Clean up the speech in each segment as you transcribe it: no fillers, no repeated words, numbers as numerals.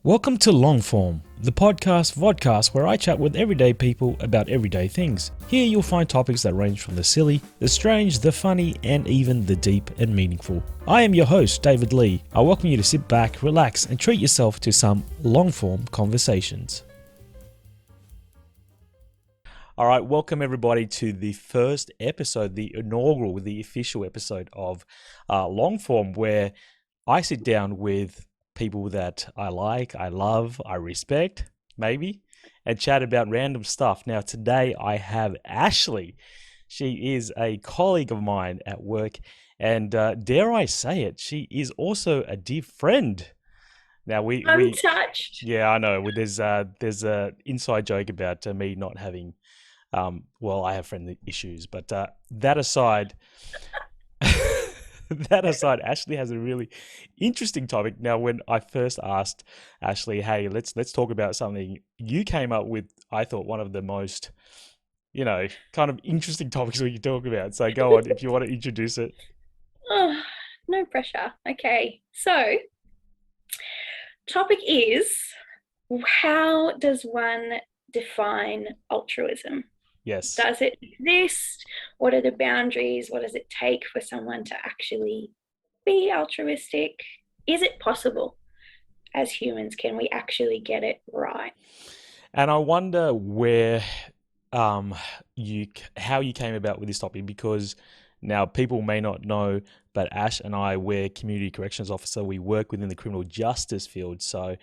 Welcome to Longform, the vodcast where I chat with everyday people about everyday things. Here you'll find topics that range from the silly, the strange, the funny, and even the deep and meaningful. I am your host, David Lee. I welcome you to sit back, relax, and treat yourself to some long-form conversations. All right, welcome everybody to the first episode, the inaugural, the official episode of Longform, where I sit down with people that I like, I love, I respect, maybe, and chat about random stuff. Now, today I have Ashlea. She is a colleague of mine at work, and dare I say it, she is also a dear friend. Now I'm touched. yeah, I know. There's a inside joke about me not having, I have friend issues, but that aside. That aside, Ashlea has a really interesting topic. Now, when I first asked Ashlea, "Hey, let's talk about something," you came up with, I thought, one of the most, kind of interesting topics we could talk about. So go on if you want to introduce it. Oh, no pressure. Okay. So, topic is how does one define altruism? Yes. Does it exist? What are the boundaries? What does it take for someone to actually be altruistic? Is it possible as humans? Can we actually get it right? And I wonder where how you came about with this topic, because now people may not know, but Ash and I, we're community corrections officer. We work within the criminal justice field, so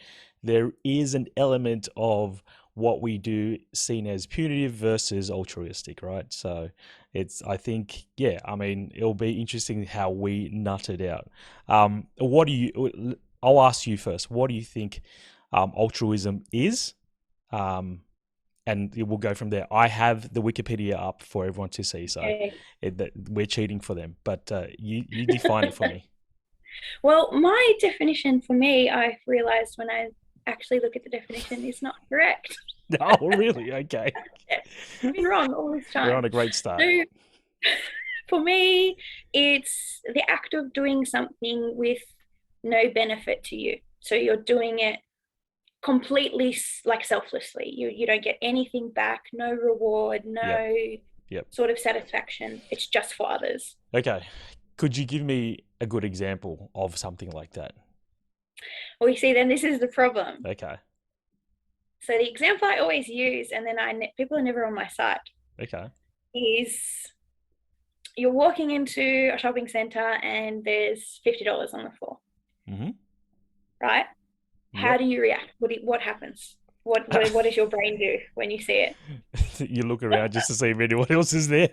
there is an element of what we do seen as punitive versus altruistic, right? So I think, yeah, I mean, it'll be interesting how we nut it out. I'll ask you first. What do you think altruism is? And we'll go from there. I have the Wikipedia up for everyone to see, so Okay. we're cheating for them. But you define it for me. Well, my definition for me, I've realized when I actually look at the definition, is not correct. Oh, really? Okay. I've been wrong all this We're on time. a great start. So for me, it's the act of doing something with no benefit to you. So you're doing it completely like selflessly. You don't get anything back, no reward, Yep. no Yep. sort of satisfaction. It's just for others. Okay. Could you give me a good example of something like that? Well, you see, then this is the problem. Okay. So the example I always use, and then people are never on my side, Okay. is you're walking into a shopping center and there's $50 on the floor, Mm-hmm. right? How Yep. do you react? What happens? What does your brain do when you see it? You look around just to see if anyone else is there.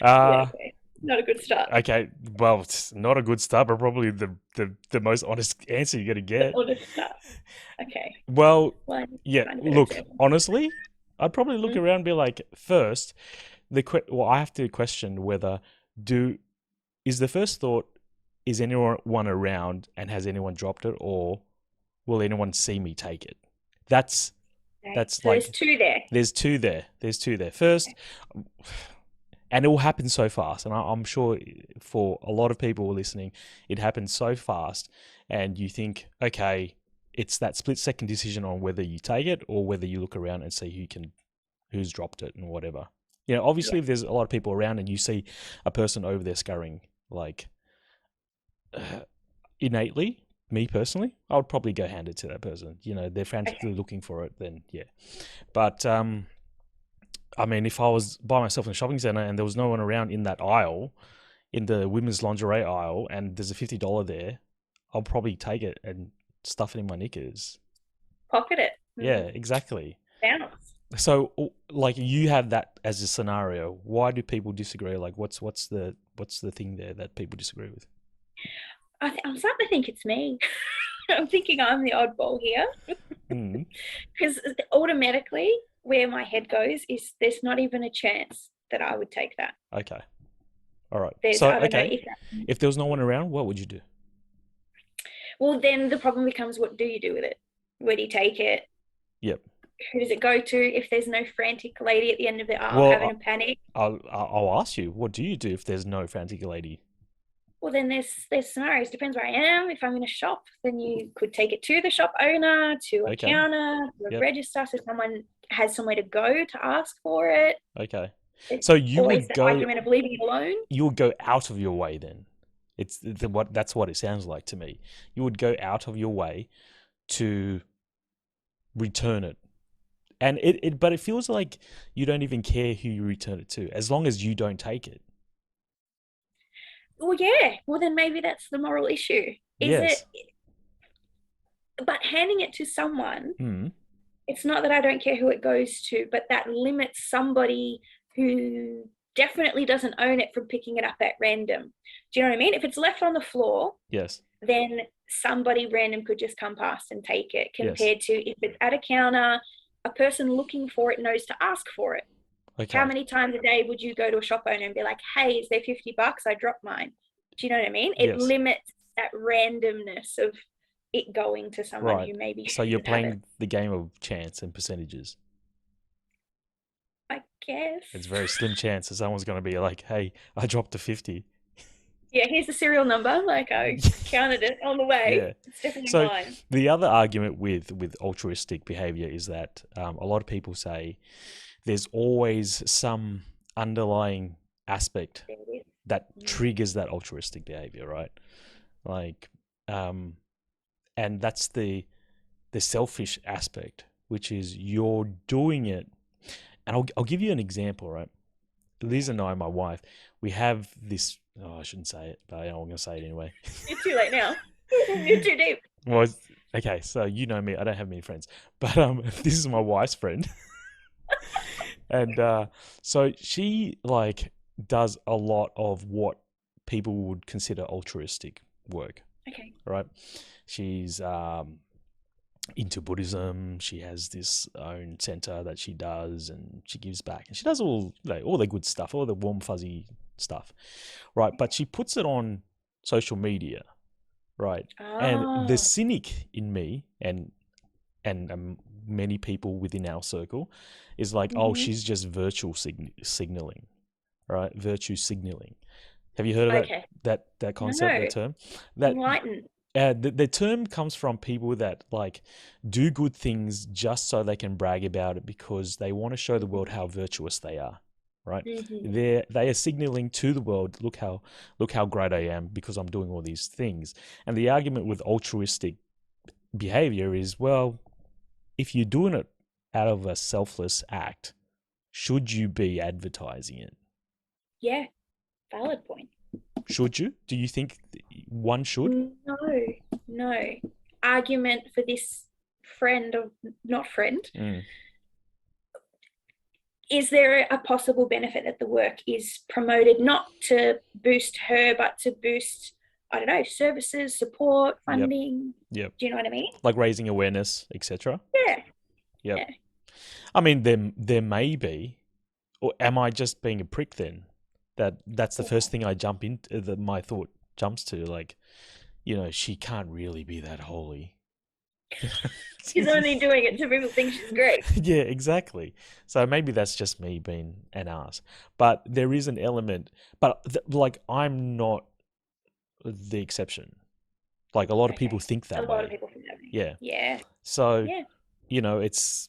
Yeah, Uh, okay. Not a good start. okay. Well, it's not a good start, but probably the most honest answer you're going to get. Or the start. Okay. Well, Well, I yeah, find a better look, example. honestly, I'd probably look Mm. around and be like, first, I have to question whether do is the first thought, is anyone around and has anyone dropped it, or will anyone see me take it? That's Okay. that's So there's like two there. there's two there. There's two there. First, and it will happen so fast, and I'm sure for a lot of people listening, it happens so fast, and you think, okay, it's that split second decision on whether you take it or whether you look around and see who's dropped it and whatever. Yeah. Obviously, if there's a lot of people around and you see a person over there scurrying, like innately, me personally, I would probably go hand it to that person. They're frantically Okay. looking for it, then yeah. But I mean, if I was by myself in a shopping center and there was no one around in that aisle, in the women's lingerie aisle, and there's a $50 there, I'll probably take it and stuff it in my knickers. Pocket it. Yeah, exactly. Bounce. So, like, you have that as a scenario. Why do people disagree? Like, what's the thing there that people disagree with? I'm starting to think it's me. I'm thinking I'm the oddball here Mm, because automatically where my head goes is there's not even a chance that I would take that. okay. All right. There's So, I don't know okay. if that, If there was no one around, what would you do? well then the problem becomes what do you do with it? Where do you take it? Yep. Who does it go to if there's no frantic lady at the end of the aisle having a Well, panic? I'll ask you, what do you do if there's no frantic lady? Well, then there's scenarios. Depends where I am. If I'm in a shop, then you could take it to the shop owner, to a Okay. counter, to a Yep. register, so someone has somewhere to go to ask for it. Okay. It's So you always would the go argument of leaving it alone. you would go out of your way then. That's what it sounds like to me. You would go out of your way to return it. And but it feels like you don't even care who you return it to, as long as you don't take it. Well, yeah. Well, then maybe that's the moral issue. Is it? Yes. But handing it to someone, Mm. it's not that I don't care who it goes to, but that limits somebody who definitely doesn't own it from picking it up at random. Do you know what I mean? If it's left on the floor, Yes. then somebody random could just come past and take it, Yes. compared to if it's at a counter, a person looking for it knows to ask for it. How Okay. many times a day would you go to a shop owner and be like, hey, is there $50? I dropped mine. Do you know what I mean? It Yes. limits that randomness of it going to someone Right. who maybe So you're shouldn't have it, playing the game of chance and percentages. I guess. It's a very slim chance that someone's going to be like, "Hey, I dropped a 50." Yeah, here's the serial number. Like, I counted it on the Yeah. way. It's definitely So mine. the other argument with altruistic behavior is that a lot of people say there's always some underlying aspect There it is. that triggers that altruistic behavior, right? Like, and that's the selfish aspect, which is you're doing it. And I'll give you an example, right? Liz and I, my wife, we have this. Oh, I shouldn't say it, but I'm going to say it anyway. You're too late now. You're too deep. Well, okay, so you know me, I don't have many friends, but this is my wife's friend, and so she like does a lot of what people would consider altruistic work, Okay. right? She's into Buddhism. She has this own center that she does, and she gives back, and she does all the good stuff, all the warm fuzzy stuff, right? But she puts it on social media, right? And the Oh, cynic in me and many people within our circle is like, oh, mm-hmm. she's just signaling, right? Virtue signaling. Have you heard of Okay. that concept, No, that term? That enlighten. the term comes from people that like do good things just so they can brag about it because they want to show the world how virtuous they are, right? Mm-hmm. They are signaling to the world, look how great I am because I'm doing all these things. And the argument with altruistic behavior is, well, if you're doing it out of a selfless act, should you be advertising it? Yeah, valid point. Should you? Do you think one should? No, no. Argument for this friend of not friend. Mm. Is there a possible benefit that the work is promoted not to boost her, but to boost, I don't know, services, support, Yep. funding? Yep. Do you know what I mean? Like raising awareness, etc. Yeah. Yep. Yeah. I mean, there may be, or am I just being a prick then? That's the first thing I jump into. That my thought jumps to, like, she can't really be that holy. She's only doing it so people think she's great. Yeah, exactly. So maybe that's just me being an ass. But there is an element, but like I'm not the exception. Like a lot of people Okay. think A that lot of way. people think that way. Yeah. Yeah. So, Yeah. it's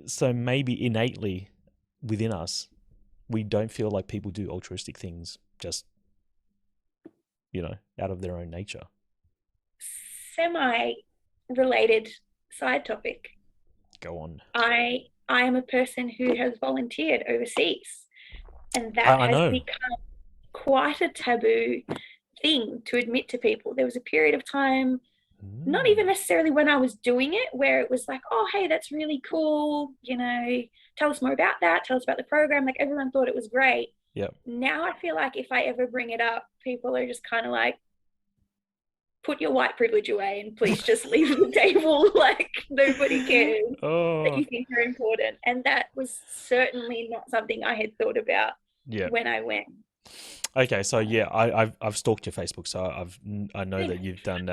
so maybe innately within us, we don't feel like people do altruistic things just, out of their own nature. Semi-related side topic. Go on. I am a person who has volunteered overseas, and that I has know. become quite a taboo thing to admit to people. There was a period of time, not even necessarily when I was doing it, where it was like, oh, hey, that's really cool. Tell us more about that. Tell us about the program. Like everyone thought it was great. Yep. Now I feel like if I ever bring it up, people are just kind of like, put your white privilege away and please just leave the table. Like nobody cares that you think you're important. And that was certainly not something I had thought about when I went. Okay, so yeah, I've stalked your Facebook, so I know that you've done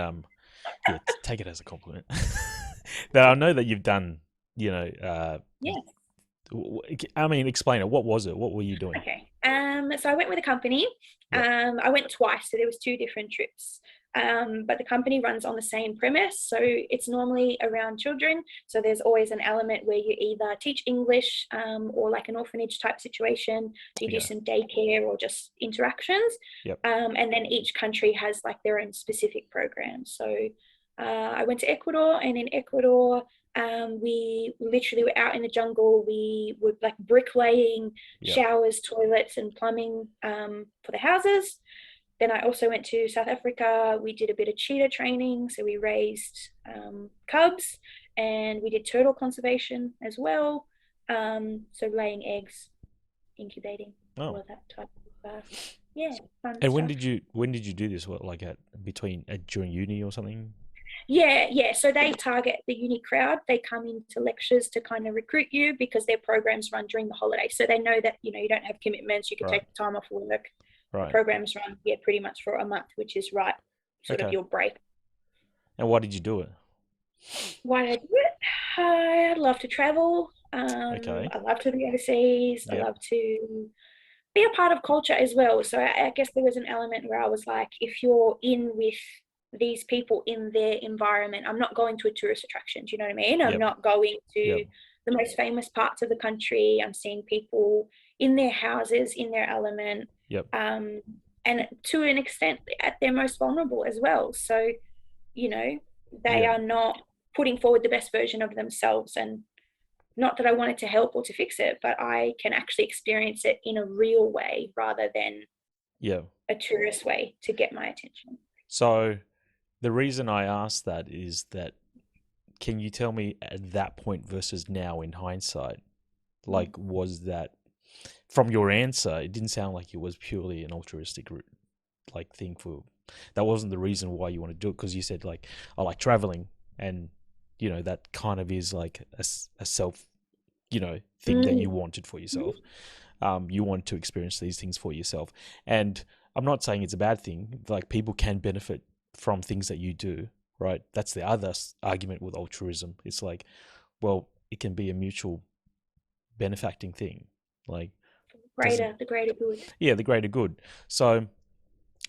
yeah, take it as a compliment. That I know that you've done, Yeah. I mean, explain it. What was it? What were you doing? Okay. So I went with a company. Yep. I went twice, so there was 2 different trips. But the company runs on the same premise, so it's normally around children. So there's always an element where you either teach English, or like an orphanage type situation. So you do Okay. some daycare or just interactions. Yep. And then each country has like their own specific program. So I went to Ecuador, and in Ecuador, we literally were out in the jungle. We were like bricklaying Yep. showers, toilets, and plumbing, for the houses. Then I also went to South Africa. We did a bit of cheetah training. So we raised, cubs, and we did turtle conservation as well. So laying eggs, incubating, all Oh. of that type of, yeah, fun And stuff. when did you do this? What, like during uni or something? Yeah. So they target the uni crowd. They come into lectures to kind of recruit you because their programs run during the holiday. So they know that, you don't have commitments. You can Right. take time off work. The Right. programs run, yeah, pretty much for a month, which is right, sort of Okay. your break. And why did you do it? Why did I do it? I love to travel. Okay. I love to be overseas. I Yep. love to be a part of culture as well. So I guess there was an element where I was like, if you're in with these people in their environment, I'm not going to a tourist attraction. Do you know what I mean? I'm Yep. not going Yep. to the most famous parts of the country. I'm seeing people in their houses, in their element, Yep. um, and to an extent at their most vulnerable as well. So, you know, they Yeah. are not putting forward the best version of themselves. And not that I wanted to help or to fix it, but I can actually experience it in a real way rather than Yeah. a tourist way to get my attention. So the reason I asked that is that, can you tell me at that point versus now in hindsight, like, was that, from your answer, it didn't sound like it was purely an altruistic like thing for, that wasn't the reason why you want to do it, because you said like, I like traveling, and that kind of is like a self, thing that you Mm. wanted for yourself. You want to experience these things for yourself. And I'm not saying it's a bad thing. Like, people can benefit from things that you do, right? That's the other argument with altruism. It's like, well, it can be a mutual benefacting thing. Like, doesn't, The greater good. yeah, the greater good. So,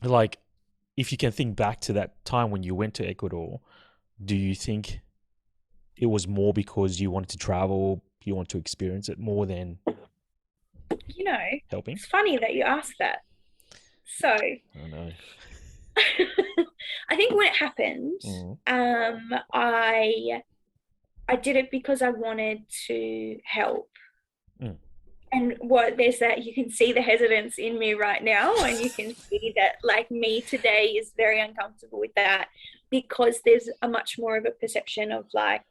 like, if you can think back to that time when you went to Ecuador, do you think it was more because you wanted to travel, you want to experience it more than You know, helping? it's funny that you asked that. So I know. I think when it happened, Mm. I did it because I wanted to help. Mm. And what there's that, you can see the hesitance in me right now, and you can see that like me today is very uncomfortable with that, because there's a much more of a perception of like,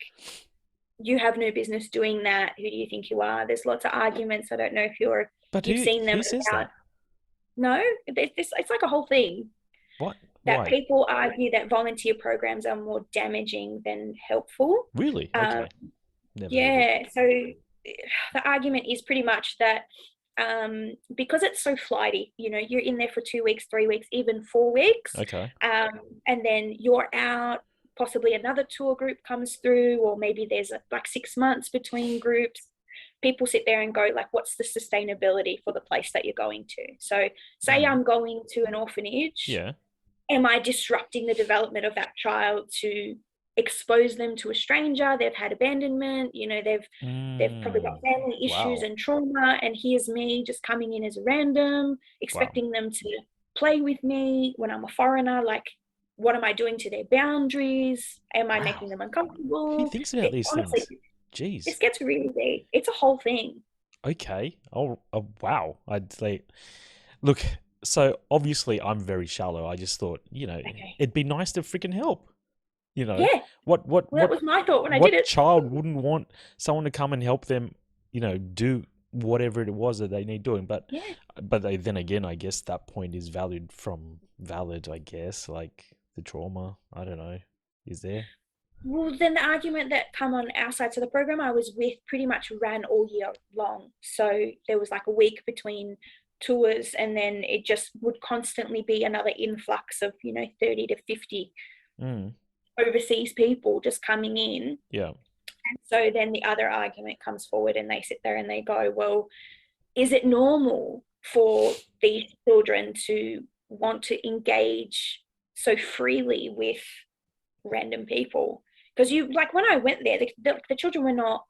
you have no business doing that, who do you think you are? There's lots of arguments. I don't know if But you've seen them who says about, that? no, it's like a whole thing What? that Why? people argue that volunteer programs are more damaging than helpful. Really? um, Okay. Never heard it. yeah, so the argument is pretty much that, because it's so flighty, you're in there for 2 weeks, 3 weeks, even 4 weeks, Okay. um, and then you're out. Possibly another tour group comes through, or maybe there's like 6 months between groups. People sit there and go like, what's the sustainability for the place that you're going to? So say Mm. I'm going to an orphanage, Yeah. am I disrupting the development of that child to expose them to a stranger? They've had abandonment, they've probably got Mm. family issues Wow. and trauma, and here's me just coming in as a random, Wow. expecting them to play with me when I'm a foreigner. Like, what am I doing to their boundaries? Am I Wow. making them Who uncomfortable? thinks about these Honestly, things? Jeez. this gets really deep. It's a whole thing. Okay. Oh, wow. I'd say, look, so obviously I'm very shallow. I just thought, Okay. it'd be nice to freaking help. You know, Yeah. what what Well, that what was my thought when I did what it. child wouldn't want someone to come and help them, do whatever it was that they need doing? But Yeah. then again, I guess that point is valid, I guess, like the trauma. I don't know. Is there? Well, then the argument that come on our side, so the program I was with pretty much ran all year long. So there was like a week between tours, and then it just would constantly be another influx of, 30 to 50 Mm, overseas people just coming in. yeah. So then the other argument comes forward, and they sit there and they go, well, is it normal for these children to want to engage so freely with random people. Because you, like, when I went there, the children were not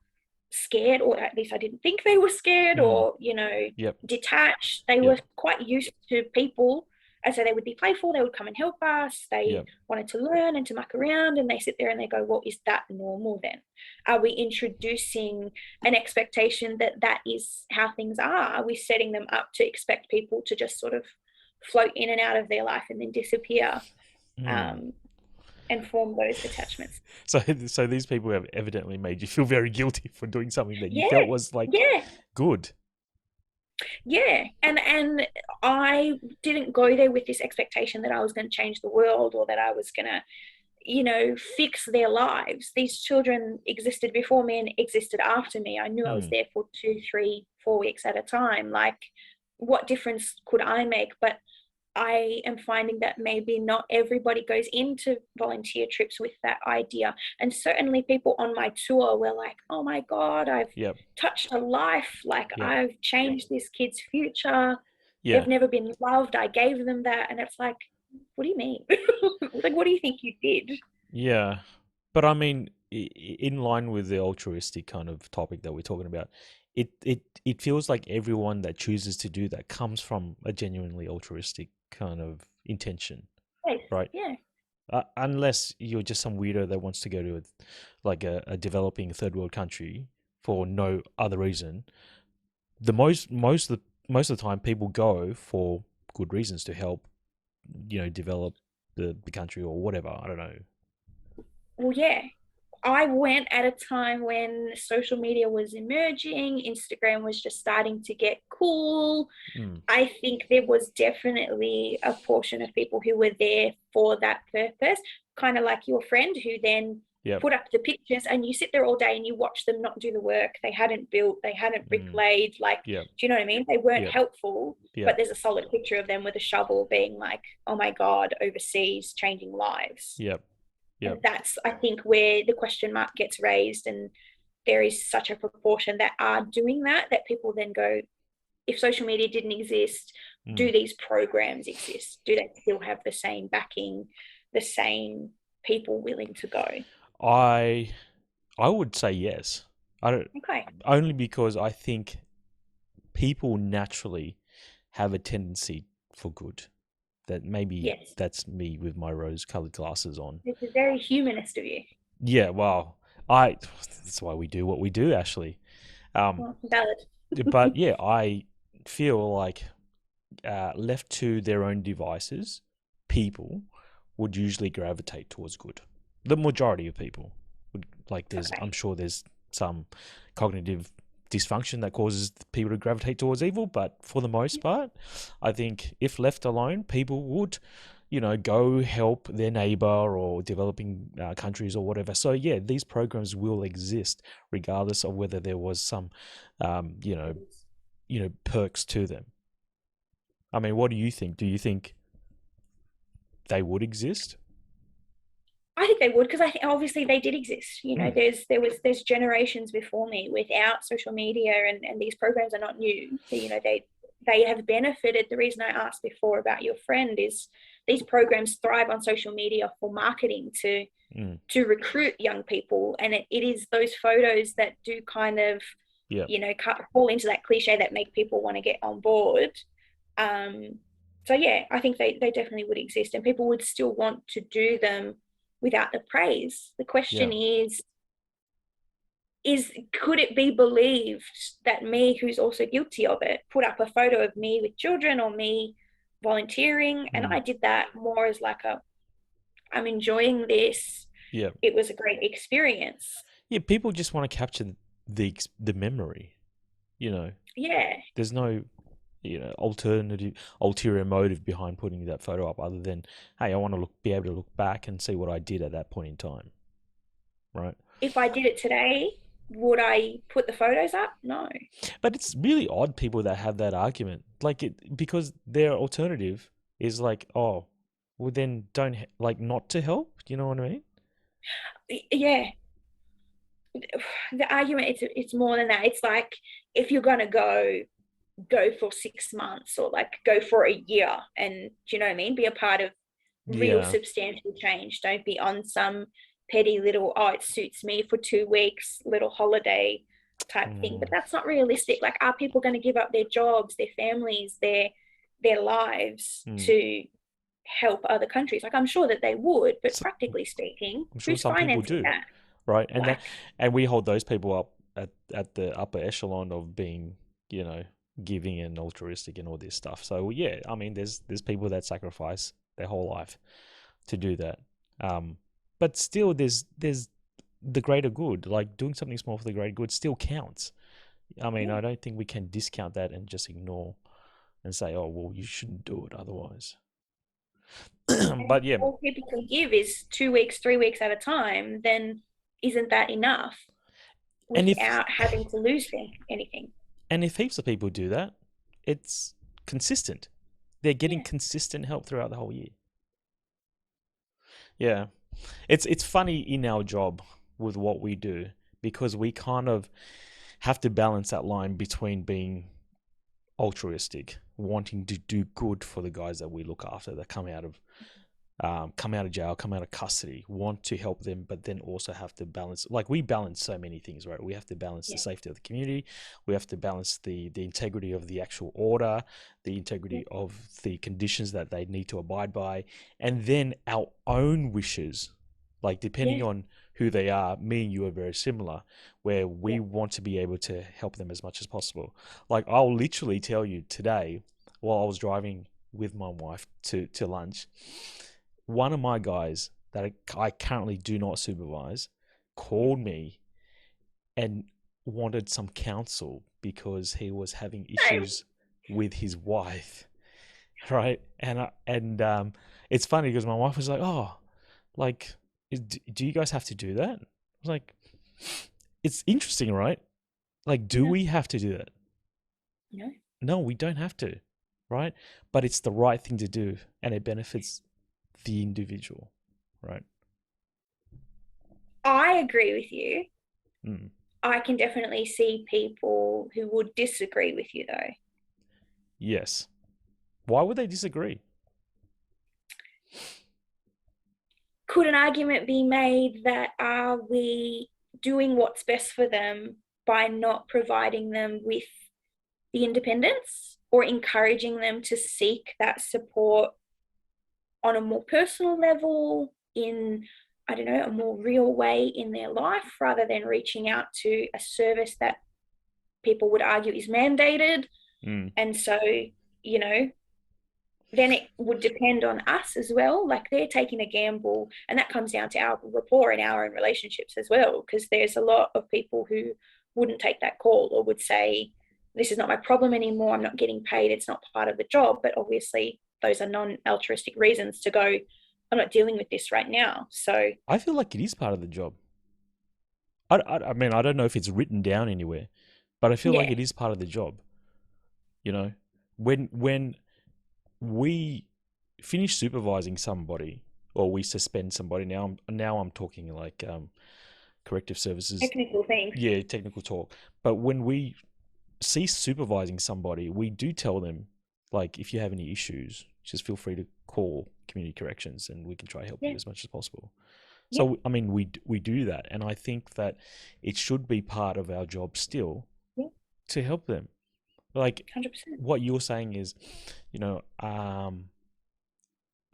scared, or at least I didn't think they were scared, Mm. or Yep. detached. They Yep. were quite used to people, and so they would be playful. They would come and help us. They Yep. wanted to learn and to muck around, and they sit there and they go, well, is that normal then? Are we introducing an expectation that that is how things are we setting them up to expect people to just sort of float in and out of their life and then disappear, Mm. um, and form those attachments? So these people have evidently made you feel very guilty for doing something that you Yeah, felt was like yeah, good. yeah. And I didn't go there with this expectation that I was going to change the world, or that I was going to fix their lives. These children existed before me and existed after me. I knew I was Mm. there for 2, 3, 4 weeks at a time. Like, what difference could I make? But I am finding that maybe not everybody goes into volunteer trips with that idea. And certainly people on my tour were like, oh my God, I've Yep. touched a life. Like, Yep. I've changed this kid's future. They've Yeah. never been loved. I gave them that. And it's like, what do you mean? Like, what do you think you did? Yeah. But I mean, in line with the altruistic kind of topic that we're talking about, it feels like everyone that chooses to do that comes from a genuinely altruistic kind of intention, Yes. right? Yeah. Unless you're just some weirdo that wants to go to a developing third world country for no other reason. The most of the time, people go for good reasons to help, develop the country or whatever. I don't know. Well, yeah. I went at a time when social media was emerging, Instagram was just starting to get cool. Mm. I think there was definitely a portion of people who were there for that purpose, kind of like your friend who then Yep. put up the pictures, and you sit there all day and you watch them not do the work. They hadn't built, they hadn't Mm. bricklayed. Like, Yep. do you know what I mean? They weren't Yep. helpful, but Yep. there's a solid picture of them with a shovel being like, oh my God, overseas, changing lives. Yep. And Yep. that's, I think, where the question mark gets raised. And there is such a proportion that are doing that people then go, if social media didn't exist, Mm. do these programs exist? Do they still have the same backing, the same people willing to go? I I would say yes. I don't Okay. only because I think people naturally have a tendency for good. That maybe Yes. that's me with my rose-colored glasses on. This is very humanist of you. Yeah, well, I that's why we do what we do, Ashley. Um, Well, valid. but yeah, I feel like left to their own devices, people would usually gravitate towards good. The majority of people would like. I'm Okay. sure there's some cognitive dysfunction that causes people to gravitate towards evil, but for the most part, I think if left alone, people would, go help their neighbor or developing countries or whatever. So yeah, these programs will exist regardless of whether there was some, um, you know, perks to them. I mean, what do you think? Do you think they would exist? I think they would, because I think obviously they did exist. Mm. There's generations before me without social media, and these programs are not new. They have benefited. The reason I asked before about your friend is these programs thrive on social media for marketing Mm. to recruit young people, and it is those photos that do kind of Yeah. fall into that cliche that make people want to get on board. Um, so yeah, I think they definitely would exist, and people would still want to do them without the praise. The Yeah. question is could it be believed that me, who's also guilty of it, put up a photo of me with children or me volunteering, and Mm. I did that more as like I'm enjoying this. Yeah. It was a great experience. Yeah. People just want to capture the memory. You know, Yeah. there's no ulterior motive behind putting that photo up other than, hey, I want to be able to look back and see what I did at that point in time, right? If I did it today, would I put the photos up? No. But it's really odd people that have that argument, like it because their alternative is like, oh, well then don't like not to help. You know what I mean? Yeah. The argument, it's more than that. It's like, if you're gonna go, go for 6 months or like go for a year, and do you know what I mean? Be a part of real Yeah. substantial change. Don't be on some petty little, oh, it suits me for 2 weeks, little holiday type thing. But Mm, that's not realistic. Like, are people going to give up their jobs, their families, their lives mm. to help other countries? Like, I'm sure that they would, but So, practically speaking, I'm sure who's some people financing do, that? right? Like, And we hold those people up at the upper echelon of being, giving and altruistic and all this stuff. So yeah, I mean, there's people that sacrifice their whole life to do that. Um, but still, there's the greater good. Like doing something small for the greater good still counts. I mean, yeah. I don't think we can discount that and just ignore and say, oh well, you shouldn't do it otherwise. And if But yeah, all people can give is 2 weeks, 3 weeks at a time, then isn't that enough and if without having to lose anything? and if heaps of people do that, it's consistent. They're getting Yeah. consistent help throughout the whole year. Yeah. It's funny in our job with what we do because we kind of have to balance that line between being altruistic, wanting to do good for the guys that we look after that come out of jail, come out of custody, want to help them, but then also have to balance. Like we balance so many things, right? We have to balance the Yeah. safety of the community, we have to balance the integrity of the actual order, the Yeah. integrity of the conditions that they need to abide by, and then our own wishes. Like depending Yeah. on who they are, me and you are very similar, where we Yeah. want to be able to help them as much as possible. Like I'll literally tell you today, while I was driving with my wife to lunch, one of my guys that I currently do not supervise called me and wanted some counsel because he was having Same. issues with his wife, right? And it's funny because my wife was like, "Oh, like, do you guys have to do that?" I was like, "It's interesting, right? Like, do No. we have to do that? No. No, we don't have to, right? But it's the right thing to do, and it benefits the individual, right?" I agree with you. Mm. I can definitely see people who would disagree with you, though. Yes. Why would they disagree? Could an argument be made that are we doing what's best for them by not providing them with the independence or encouraging them to seek that support on a more personal level, in, I don't know, a more real way in their life, rather than reaching out to a service that people would argue is mandated? Mm. And so, you know, then it would depend on us as well. Like, they're taking a gamble, and that comes down to our rapport and our own relationships as well, because there's a lot of people who wouldn't take that call or would say, this is not my problem anymore, I'm not getting paid, it's not part of the job. But obviously those are non-altruistic reasons to go, I'm not dealing with this right now. So I feel like it is part of the job. I mean, I don't know if it's written down anywhere, but I feel like yeah. it is part of the job. You know, when we finish supervising somebody or we suspend somebody, now I'm talking like corrective services, Technical things. yeah, technical talk. But when we cease supervising somebody, we do tell them, like, if you have any issues, just feel free to call community corrections and we can try to help you Yeah. as much as possible. Yeah. So, I mean, we do that. And I think that it should be part of our job still Yeah. to help them. Like 100%. what you're saying is, are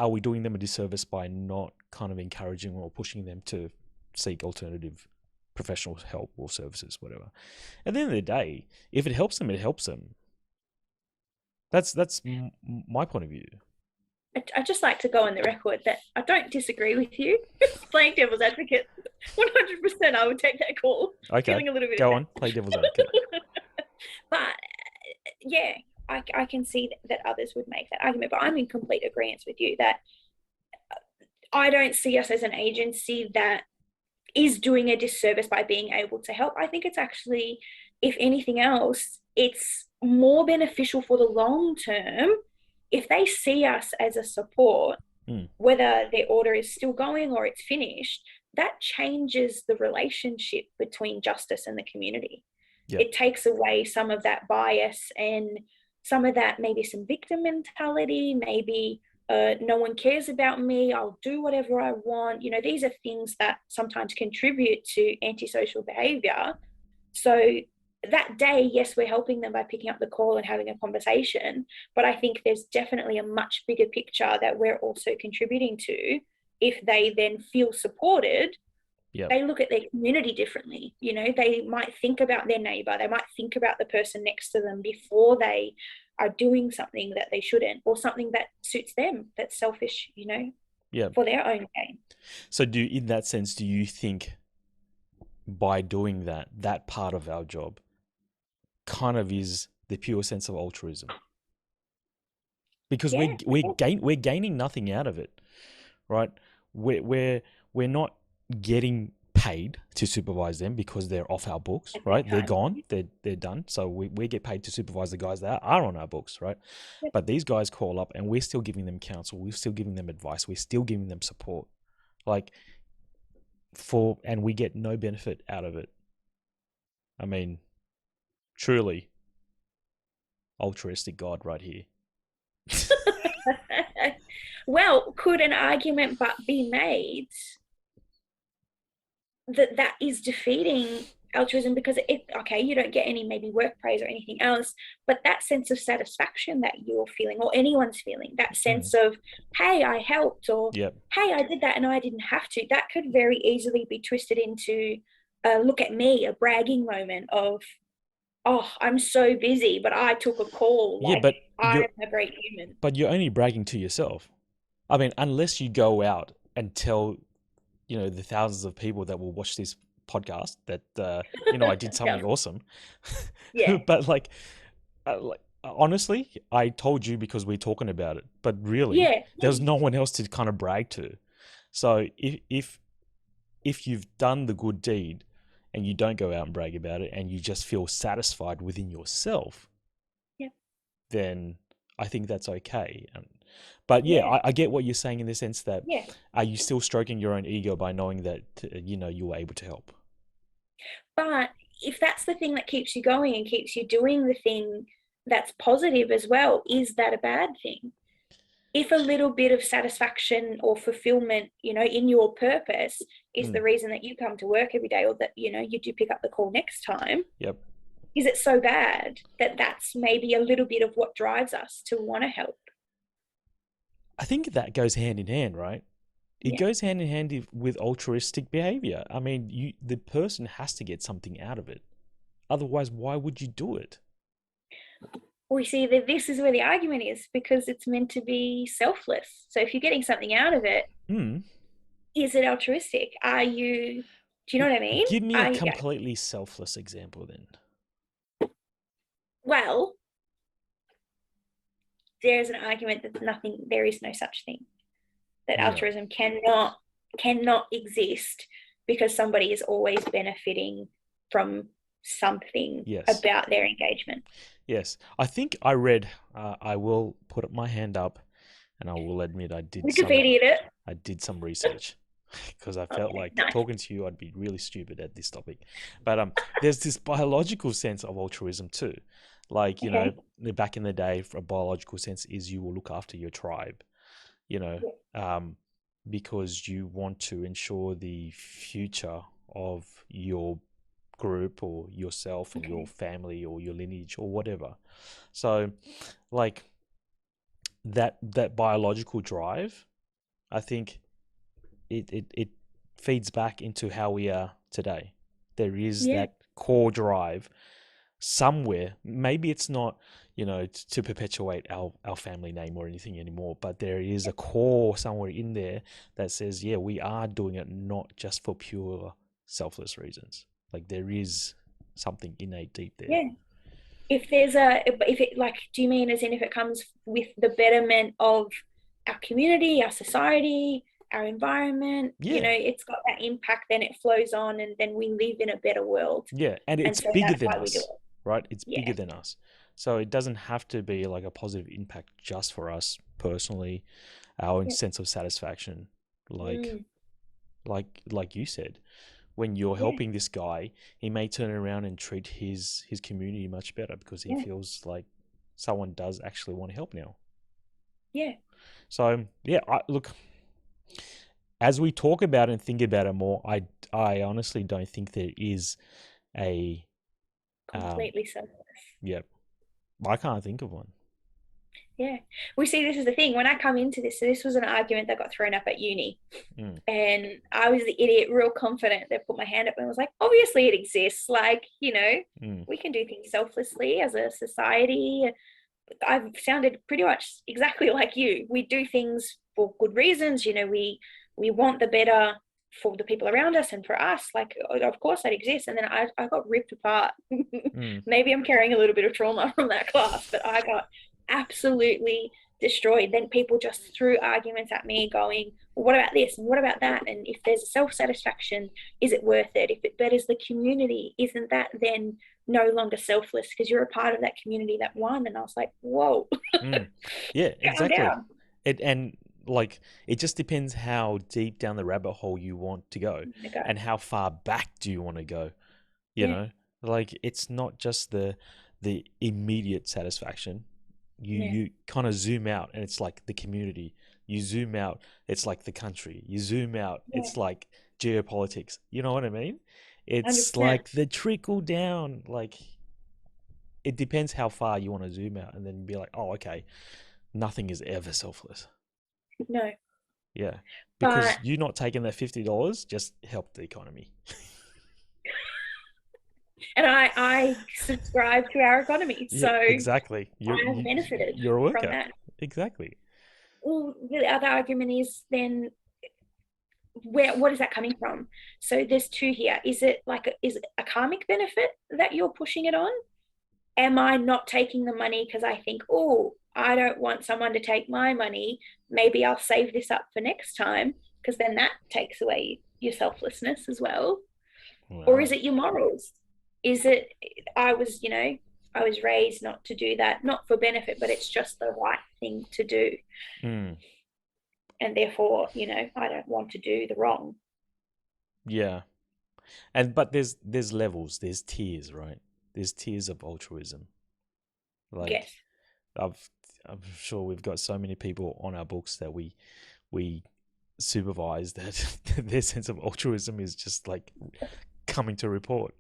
we doing them a disservice by not kind of encouraging or pushing them to seek alternative professional help or services, whatever? At the end of the day, if it helps them, it helps them. That's my point of view. I just like to go on the record that I don't disagree with you. Playing devil's advocate, 100%, I would take that call. Okay, Feeling a little bit go on, play devil's advocate. but yeah, I can see that others would make that argument. But I'm in complete agreement with you that I don't see us as an agency that is doing a disservice by being able to help. I think it's actually, if anything else, it's more beneficial for the long term if they see us as a support, Mm. whether their order is still going or it's finished. That changes the relationship between justice and the community. Yep. It takes away some of that bias and some of that, maybe some victim mentality, maybe no one cares about me, I'll do whatever I want. These are things that sometimes contribute to antisocial behavior. So that day, yes, we're helping them by picking up the call and having a conversation, but I think there's definitely a much bigger picture that we're also contributing to. If they then feel supported, Yep. they look at their community differently. They might think about their neighbor, they might think about the person next to them before they are doing something that they shouldn't, or something that suits them, that's selfish, Yep. for their own gain. So in that sense, do you think by doing that part of our job kind of is the pure sense of altruism? Because Yeah, we're gaining nothing out of it, right? We're not getting paid to supervise them because they're off our books, at right? that They're time. gone, they're done. So we get paid to supervise the guys that are on our books, right? Yep. But these guys call up and we're still giving them counsel, we're still giving them advice, we're still giving them support, like and we get no benefit out of it. I mean, truly altruistic God right here. Well, could an argument but be made that that is defeating altruism? Because okay, you don't get any maybe work praise or anything else, but that sense of satisfaction that you're feeling, or anyone's feeling, that Mm. sense of, hey, I helped, or Yep. hey, I did that and I didn't have to, that could very easily be twisted into look at me, a bragging moment of, oh, I'm so busy, but I took a call, Yeah, like but I'm a great human. you're only bragging to yourself. I mean, unless you go out and tell, the thousands of people that will watch this podcast that, I did Yeah, something awesome. yeah, But honestly, I told you because we're talking about it. But really, yeah, there's no one else to kind of brag to. So if you've done the good deed and you don't go out and brag about it and you just feel satisfied within yourself, yeah, then I think that's okay. But yeah, yeah, I get what you're saying in the sense that, yeah. are you still stroking your own ego by knowing that, you were able to help? But if that's the thing that keeps you going and keeps you doing the thing that's positive as well, is that a bad thing? If a little bit of satisfaction or fulfillment, in your purpose is Mm, the reason that you come to work every day, or that, you do pick up the call next time, yep. is it so bad that that's maybe a little bit of what drives us to want to help? I think that goes hand in hand, right? It Yeah. goes hand in hand with altruistic behavior. I mean, the person has to get something out of it. Otherwise, why would you do it? We see that this is where the argument is, because it's meant to be selfless. So if you're getting something out of it, Mm. is it altruistic? Do you know what I mean? Give me a completely selfless example then. Well, there's an argument that there is no such thing, that Yeah. altruism cannot exist, because somebody is always benefiting from something Yes. about their engagement. Yes. I think I read, I will put my hand up and I will admit Wikipedia it. I did some research because I felt Okay, like nice. talking to you, I'd be really stupid at this topic. But there's this biological sense of altruism too. Like, Okay. back in the day, for a biological sense is you will look after your tribe, you know, Yeah. um, because you want to ensure the future of your group or yourself and your Okay. family or your lineage or whatever. So, like that biological drive, I think it feeds back into how we are today. There is Yeah. that core drive somewhere. Maybe it's not, to perpetuate our family name or anything anymore, but there is a core somewhere in there that says, yeah, we are doing it not just for pure selfless reasons. Like there is something innate deep there. Yeah. If it, like, do you mean as in if it comes with the betterment of our community, our society, our environment, Yeah. it's got that impact, then it flows on, and then we live in a better world. Yeah. And And it's so bigger that's than why we do us, it. right? It's Yeah. bigger than us. So it doesn't have to be like a positive impact just for us personally, our own Yeah. sense of satisfaction. Like Mm. like you said, when you're Yeah. helping this guy, he may turn around and treat his community much better because he Yeah. feels like someone does actually want to help now. Yeah. So yeah, look, as we talk about and think about it more, I honestly don't think there is a Completely selfless. yeah, I can't think of one. Yeah. We see, this is the thing. When I come into this, so this was an argument that got thrown up at uni. Mm, And I was the idiot, real confident that put my hand up and was like, obviously it exists. Like, mm, we can do things selflessly as a society. I've sounded pretty much exactly like you. We do things for good reasons. We want the better for the people around us and for us. Like, of course that exists. And then I got ripped apart. mm, Maybe I'm carrying a little bit of trauma from that class, but I got absolutely destroyed. Then people just threw arguments at me going, well, what about this and what about that? And if there's a self-satisfaction, is it worth it? If it betters the community, isn't that then no longer selfless because you're a part of that community that won? And I was like, whoa, mm. Yeah, calm exactly. down. And like it just depends how deep down the rabbit hole you want to go, Okay. and how far back do you want to go. You Yeah. know, like it's not just the immediate satisfaction. You Yeah. you kind of zoom out, and it's like the community. You zoom out, it's like the country. You zoom out, Yeah. it's like geopolitics. You know what I mean? It's 100%. like the trickle down. Like it depends how far you want to zoom out, and then be like, oh, okay, nothing is ever selfless. No. Yeah, because But you not taking that $50 just helped the economy. and I subscribe to our economy, Yeah, so exactly. I've benefited You're a from worker. that. Exactly. Well, the other argument is then, what is that coming from? So there's two here. Is it a karmic benefit that you're pushing it on? Am I not taking the money because I think, oh, I don't want someone to take my money, maybe I'll save this up for next time, because then that takes away your selflessness as well? Or is Wow. it your morals? Is it, I was raised not to do that, not for benefit, but it's just the right thing to do, Mm, and therefore, I don't want to do the wrong. yeah. And but there's levels, there's tiers, right? There's tiers of altruism. Like Yes. I've I'm sure we've got so many people on our books that we supervise that their sense of altruism is just like coming to report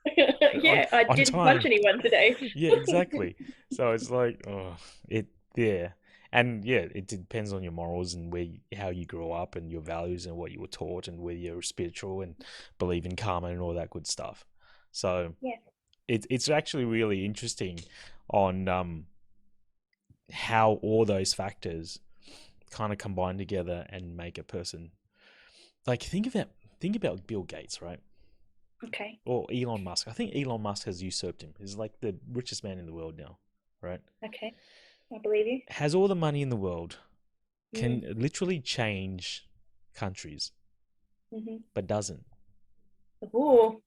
on Yeah, I on didn't punch time. anyone today. Yeah, exactly. So it's like, oh, yeah. And yeah, it depends on your morals and how you grew up and your values and what you were taught and whether you're spiritual and believe in karma and all that good stuff. So Yeah. it's actually really interesting on how all those factors kind of combine together and make a person. Like think about Bill Gates, right? Okay. Or Elon Musk. I think Elon Musk has usurped him. He's like the richest man in the world now, right? Okay. I believe you. Has all the money in the world, can Mm. literally change countries, Mm-hmm. but doesn't. Oh,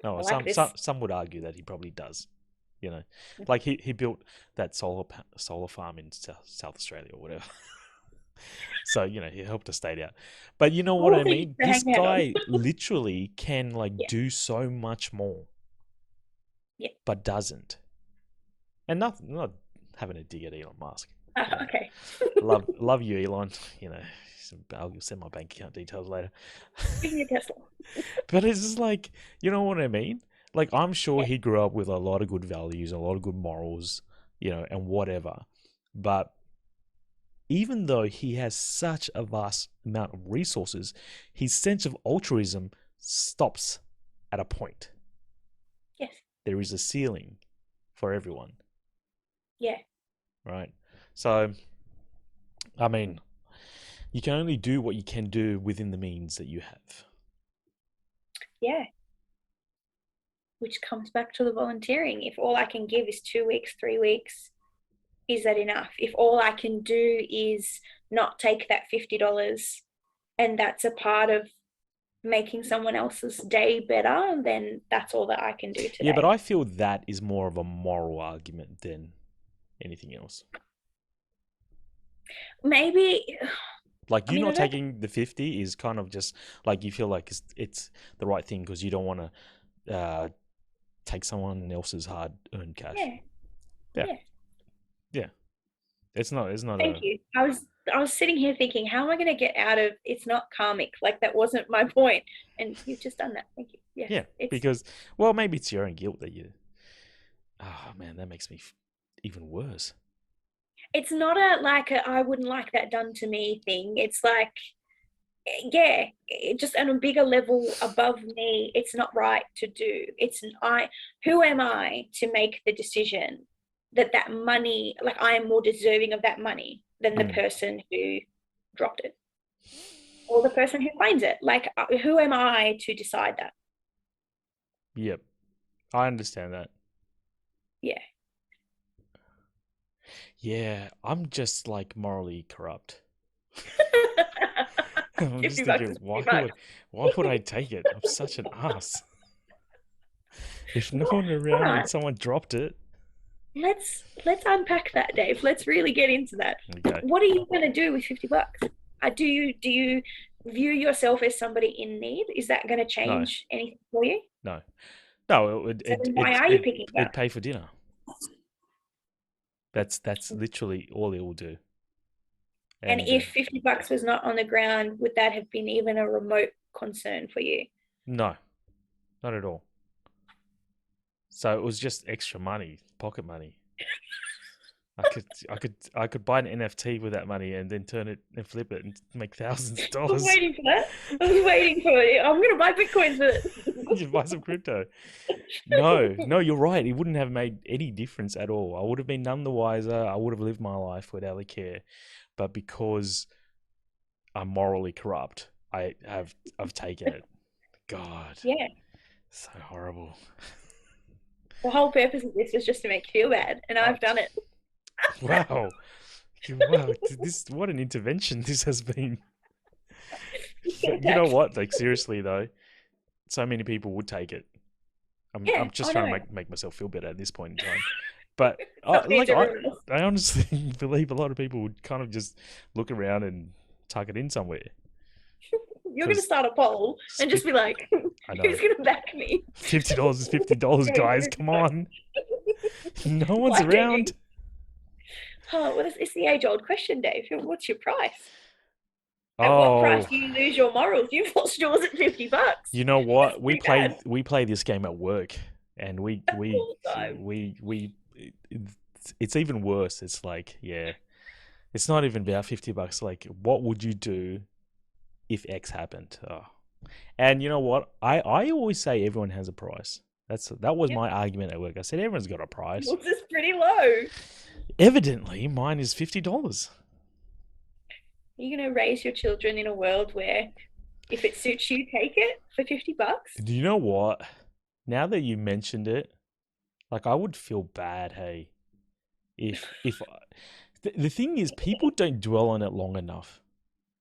No, I like some this. some would argue that he probably does. You know, like he built that solar farm in South Australia or whatever. So he helped the state out. But you know what All I things mean? to This hang out on. guy literally can like Yeah. do so much more, Yeah. but doesn't. And not having a dig at Elon Musk. You know, Okay. love you, Elon. You know, I'll send my bank account details later. Give me a Tesla. But it's just like, you know what I mean? Like, I'm sure Yeah. he grew up with a lot of good values, a lot of good morals, and whatever. But even though he has such a vast amount of resources, his sense of altruism stops at a point. Yes. There is a ceiling for everyone, Yeah. right? So, I mean, you can only do what you can do within the means that you have. Yeah. Which comes back to the volunteering. If all I can give is 2 weeks, 3 weeks, is that enough? If all I can do is not take that $50 and that's a part of making someone else's day better, then that's all that I can do Yeah, but today. I feel that is more of a moral argument than anything else. Maybe Like I you mean, I not don't. taking the 50 is kind of just like you feel like it's the right thing because you don't want to take someone else's hard-earned cash. Yeah, Yeah, yeah. yeah. It's not Thank a you. I was sitting here thinking, how am I going to get out of it's not karmic? Like that wasn't my point, and you've just done that. Thank you. Yes, yeah because well maybe it's your own guilt that you. Oh man, that makes me even worse. it's not a like a I wouldn't like that done to me thing. It's like yeah, just on a bigger level above me, it's not right to do. It's an I. Who am I to make the decision that that money, like I am more deserving of that money than the Mm. person who dropped it or the person who finds it? Like, who am I to decide that? Yep, I understand that. Yeah. Yeah, I'm just like morally corrupt. I'm just 50 bucks thinking, is 50 bucks. why would I take it? I'm such an ass. If no one All around and right. someone dropped it, Let's unpack that, Dave. Let's really get into that. okay, What are you going to do with 50 bucks? Do you view yourself as somebody in need? Is that going to no, change anything for you? no, no, it would So then why are you picking it it'd up? pay for dinner. That's literally all it will do. And And if 50 bucks was not on the ground, would that have been even a remote concern for you? no, not at all. So it was just extra money, pocket money. I could buy an NFT with that money and then turn it and flip it and make thousands of I was dollars. waiting for that. I was waiting for it. I'm going to buy Bitcoins with it. Just buy some crypto. No, no, you're right. It wouldn't have made any difference at all. I would have been none the wiser. I would have lived my life without a care. But because I'm morally corrupt, I've taken it. God, Yeah. so horrible. The whole purpose of this was just to make you feel bad, and Oh, I've done it. wow, wow, this what an intervention this has been. But you know what? Like seriously though, so many people would take it. I'm Yeah, just I trying to know. make myself feel better at this point in time. But It's not fair like to everyone else. I honestly believe a lot of people would kind of just look around and tuck it in somewhere You're going to because start a poll and just be like, I know who's going to back me? $50 is $50, guys. Come on, no one's Why don't around. you? Oh, well, it's the age-old question, Dave. What's your price? At what price Oh, do you lose your morals? You've lost yours at 50 bucks. you know That's what? pretty bad. We play this game at work, and All the time. it's even worse. It's like yeah, it's not even about $50. Like, what would you do if X happened? Oh. And you know what? I always say everyone has a price. That was Yep. my argument at work. I said everyone's got a price. Yours is pretty low. Evidently, mine is $50. You're going to raise your children in a world where if it suits you, take it for 50 bucks. Do you know what? Now that you mentioned it, like I would feel bad. Hey, if the thing is, people don't dwell on it long enough.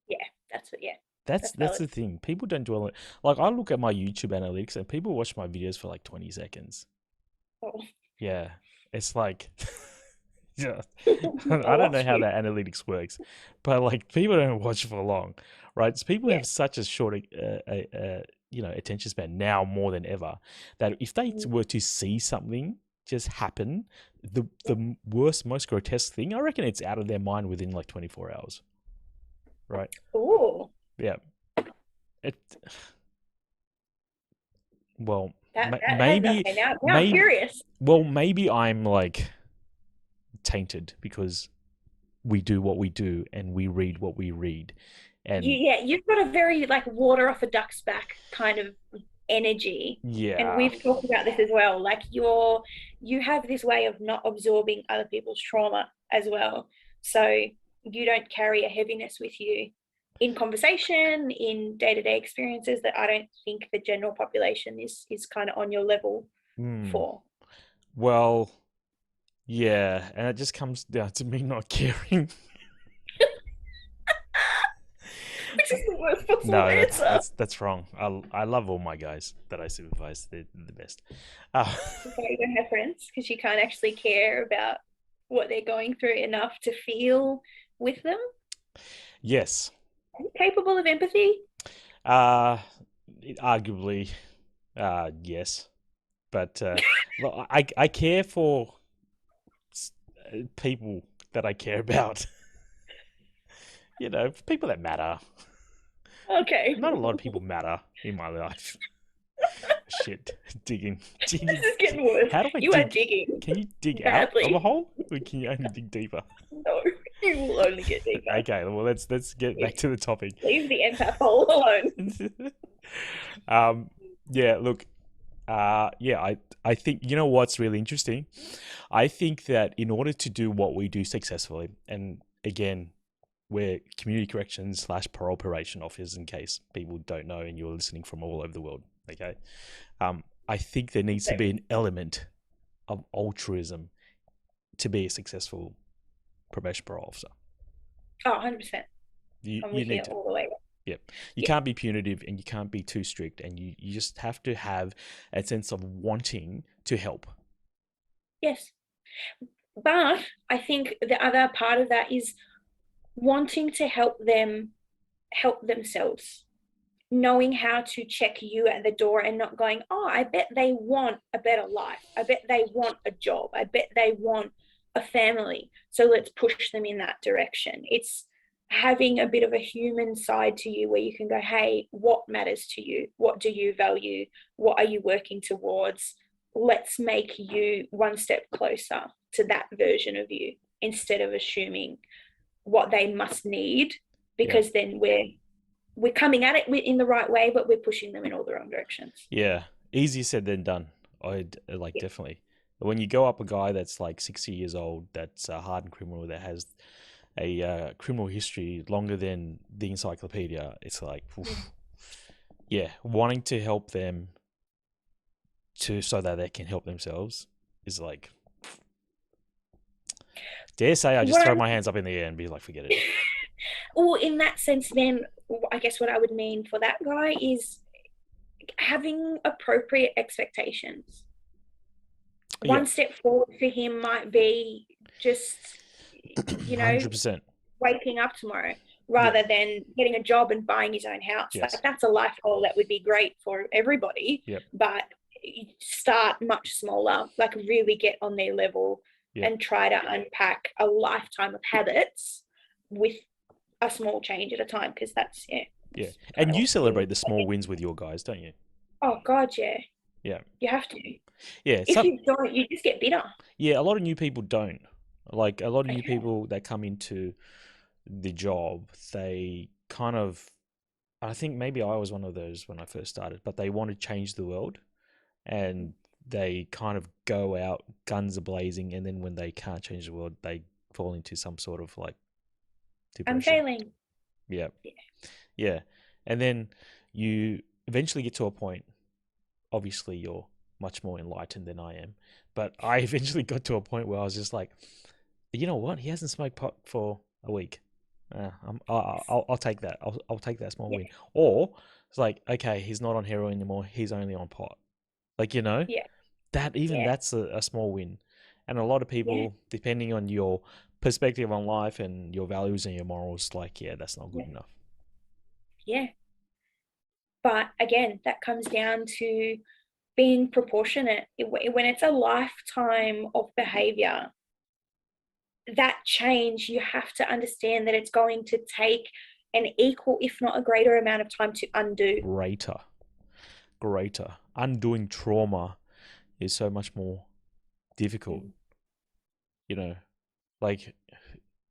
Yeah, that's what, yeah, That's that's that's valid. the thing. People don't dwell on it. Like I look at my YouTube analytics, and people watch my videos for like 20 seconds. Oh, Yeah, it's like, yeah, I I don't know lost how you. that analytics works, but like people don't watch for long, right? So people Yeah. have such a short, attention span now more than ever that if they were to see something just happen, the worst, most grotesque thing, I reckon it's out of their mind within like 24 hours, right? Oh, Yeah. It well, that has maybe, okay. Now I'm maybe, curious. well, maybe I'm like tainted because we do what we do and we read what we read, and Yeah, you've got a very like water off a duck's back kind of energy, and yeah, we've talked about this as well. Like you have this way of not absorbing other people's trauma as well, so you don't carry a heaviness with you in conversation, in day-to-day experiences that I don't think the general population is kind of on your level mm, for. well, yeah, and it just comes down to me not caring. Which is the worst possible No, answer. that's wrong. I love all my guys that I supervise. They're the best. Uh, So you don't have friends because you can't actually care about what they're going through enough to feel with them. yes, Are you capable of empathy? Uh, Arguably, yes. But look, I care for people that I care about. People that matter. Okay. Not a lot of people matter in my life. Shit, digging, This digging. is getting worse. How do I You are dig? digging Can you dig out of a badly. hole, or can you only dig deeper? No, you will only get deeper. Okay, well let's get back to the topic. Leave the empath hole alone. um, yeah, look, yeah, I think you know what's really interesting. I think that in order to do what we do successfully, and again, we're community corrections / parole probation officers, in case people don't know and you're listening from all over the world. Okay, I think there needs to be an element of altruism to be a successful probation parole officer. Oh, 100%. I'm You with you need to. all the way. Yep. You Yeah. can't be punitive and you can't be too strict, and you just have to have a sense of wanting to help. Yes. But I think the other part of that is wanting to help them help themselves, knowing how to check you at the door and not going, oh, I bet they want a better life. I bet they want a job. I bet they want a family. So let's push them in that direction. It's having a bit of a human side to you where you can go, hey, what matters to you? What do you value? What are you working towards? Let's make you one step closer to that version of you instead of assuming what they must need, Yeah. because then we're coming at it in the right way, but we're pushing them in all the wrong directions. Yeah. Easier said than done. I'd like Yeah. definitely. When you go up a guy that's like 60 years old, that's a hardened criminal that has a criminal history longer than the encyclopedia, it's like, oof. Yeah, wanting to help them so that they can help themselves is like, dare say I just What throw I my hands up in the air and be like, forget it. or in that sense, then I guess what I would mean for that guy is having appropriate expectations. Yeah, One step forward for him might be just, you know, 100%. waking up tomorrow Yeah, rather than getting a job and buying his own house. Like yes. that's a life goal that would be great for everybody, Yep, but start much smaller, like really get on their level yep, and try to unpack a lifetime of habits with a small change at a time, because that's yeah. that's kind And of you what we're doing. celebrate the small wins with your guys, don't you? Oh God, yeah, Yeah, you have to. yeah. If you don't, you just get bitter. Yeah, a lot of new people don't. Like a lot of new Okay. people that come into the job, they kind of, I think maybe I was one of those when I first started, but they want to change the world and they kind of go out guns a blazing, and then when they can't change the world, they fall into some sort of like I'm depression. failing. Yeah, Yeah. yeah. And then you eventually get to a point, obviously you're much more enlightened than I am, but I eventually got to a point where I was just like, you know what? He hasn't smoked pot for a week. I'll take that. I'll take that small Yeah. win. Or it's like, okay, he's not on heroin anymore. He's only on pot. Like Yeah. that even Yeah. that's a small win. And a lot of Yeah. people, depending on your perspective on life and your values and your morals, like yeah, that's not Yeah. good enough. Yeah. But again, that comes down to being proportionate. When it's a lifetime of behavior, that change, you have to understand that it's going to take an equal, if not a greater amount of time to undo. Greater, greater. Undoing trauma is so much more difficult. Mm. You know, like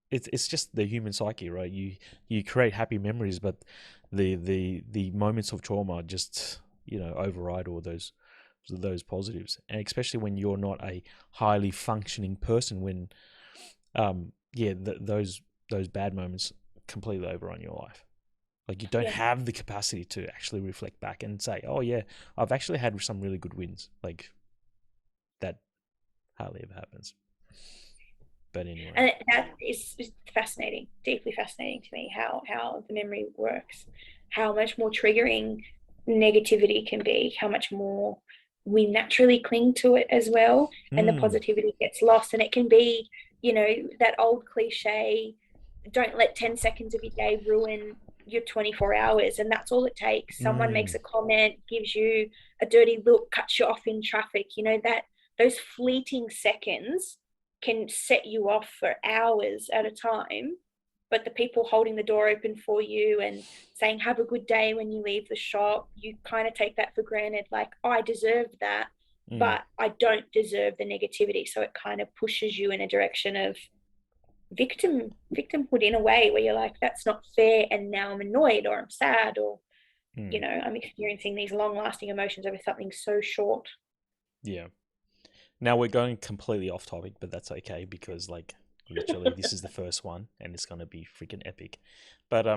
it's just the human psyche, right? You create happy memories, but the moments of trauma just override all those positives, and especially when you're not a highly functioning person, when those bad moments completely overrun your life. Like you don't Yeah. have the capacity to actually reflect back and say, oh yeah, I've actually had some really good wins. Like that hardly ever happens. But anyway, And that is fascinating, deeply fascinating to me, how the memory works, how much more triggering negativity can be, how much more we naturally cling to it as well, and the mm, positivity gets lost. And it can be, that old cliche, don't let 10 seconds of your day ruin your 24 hours, and that's all it takes. Someone makes Mm, a comment, gives you a dirty look, cuts you off in traffic, that those fleeting seconds can set you off for hours at a time. But the people holding the door open for you and saying have a good day when you leave the shop, you kind of take that for granted, like, oh, I deserve that, mm, but I don't deserve the negativity. So it kind of pushes you in a direction of victimhood in a way, where you're like, that's not fair, and now I'm annoyed, or I'm sad, or mm. I'm experiencing these long lasting emotions over something so short. Yeah. Now we're going completely off topic, but that's okay because like literally this is the first one and it's gonna be freaking epic. But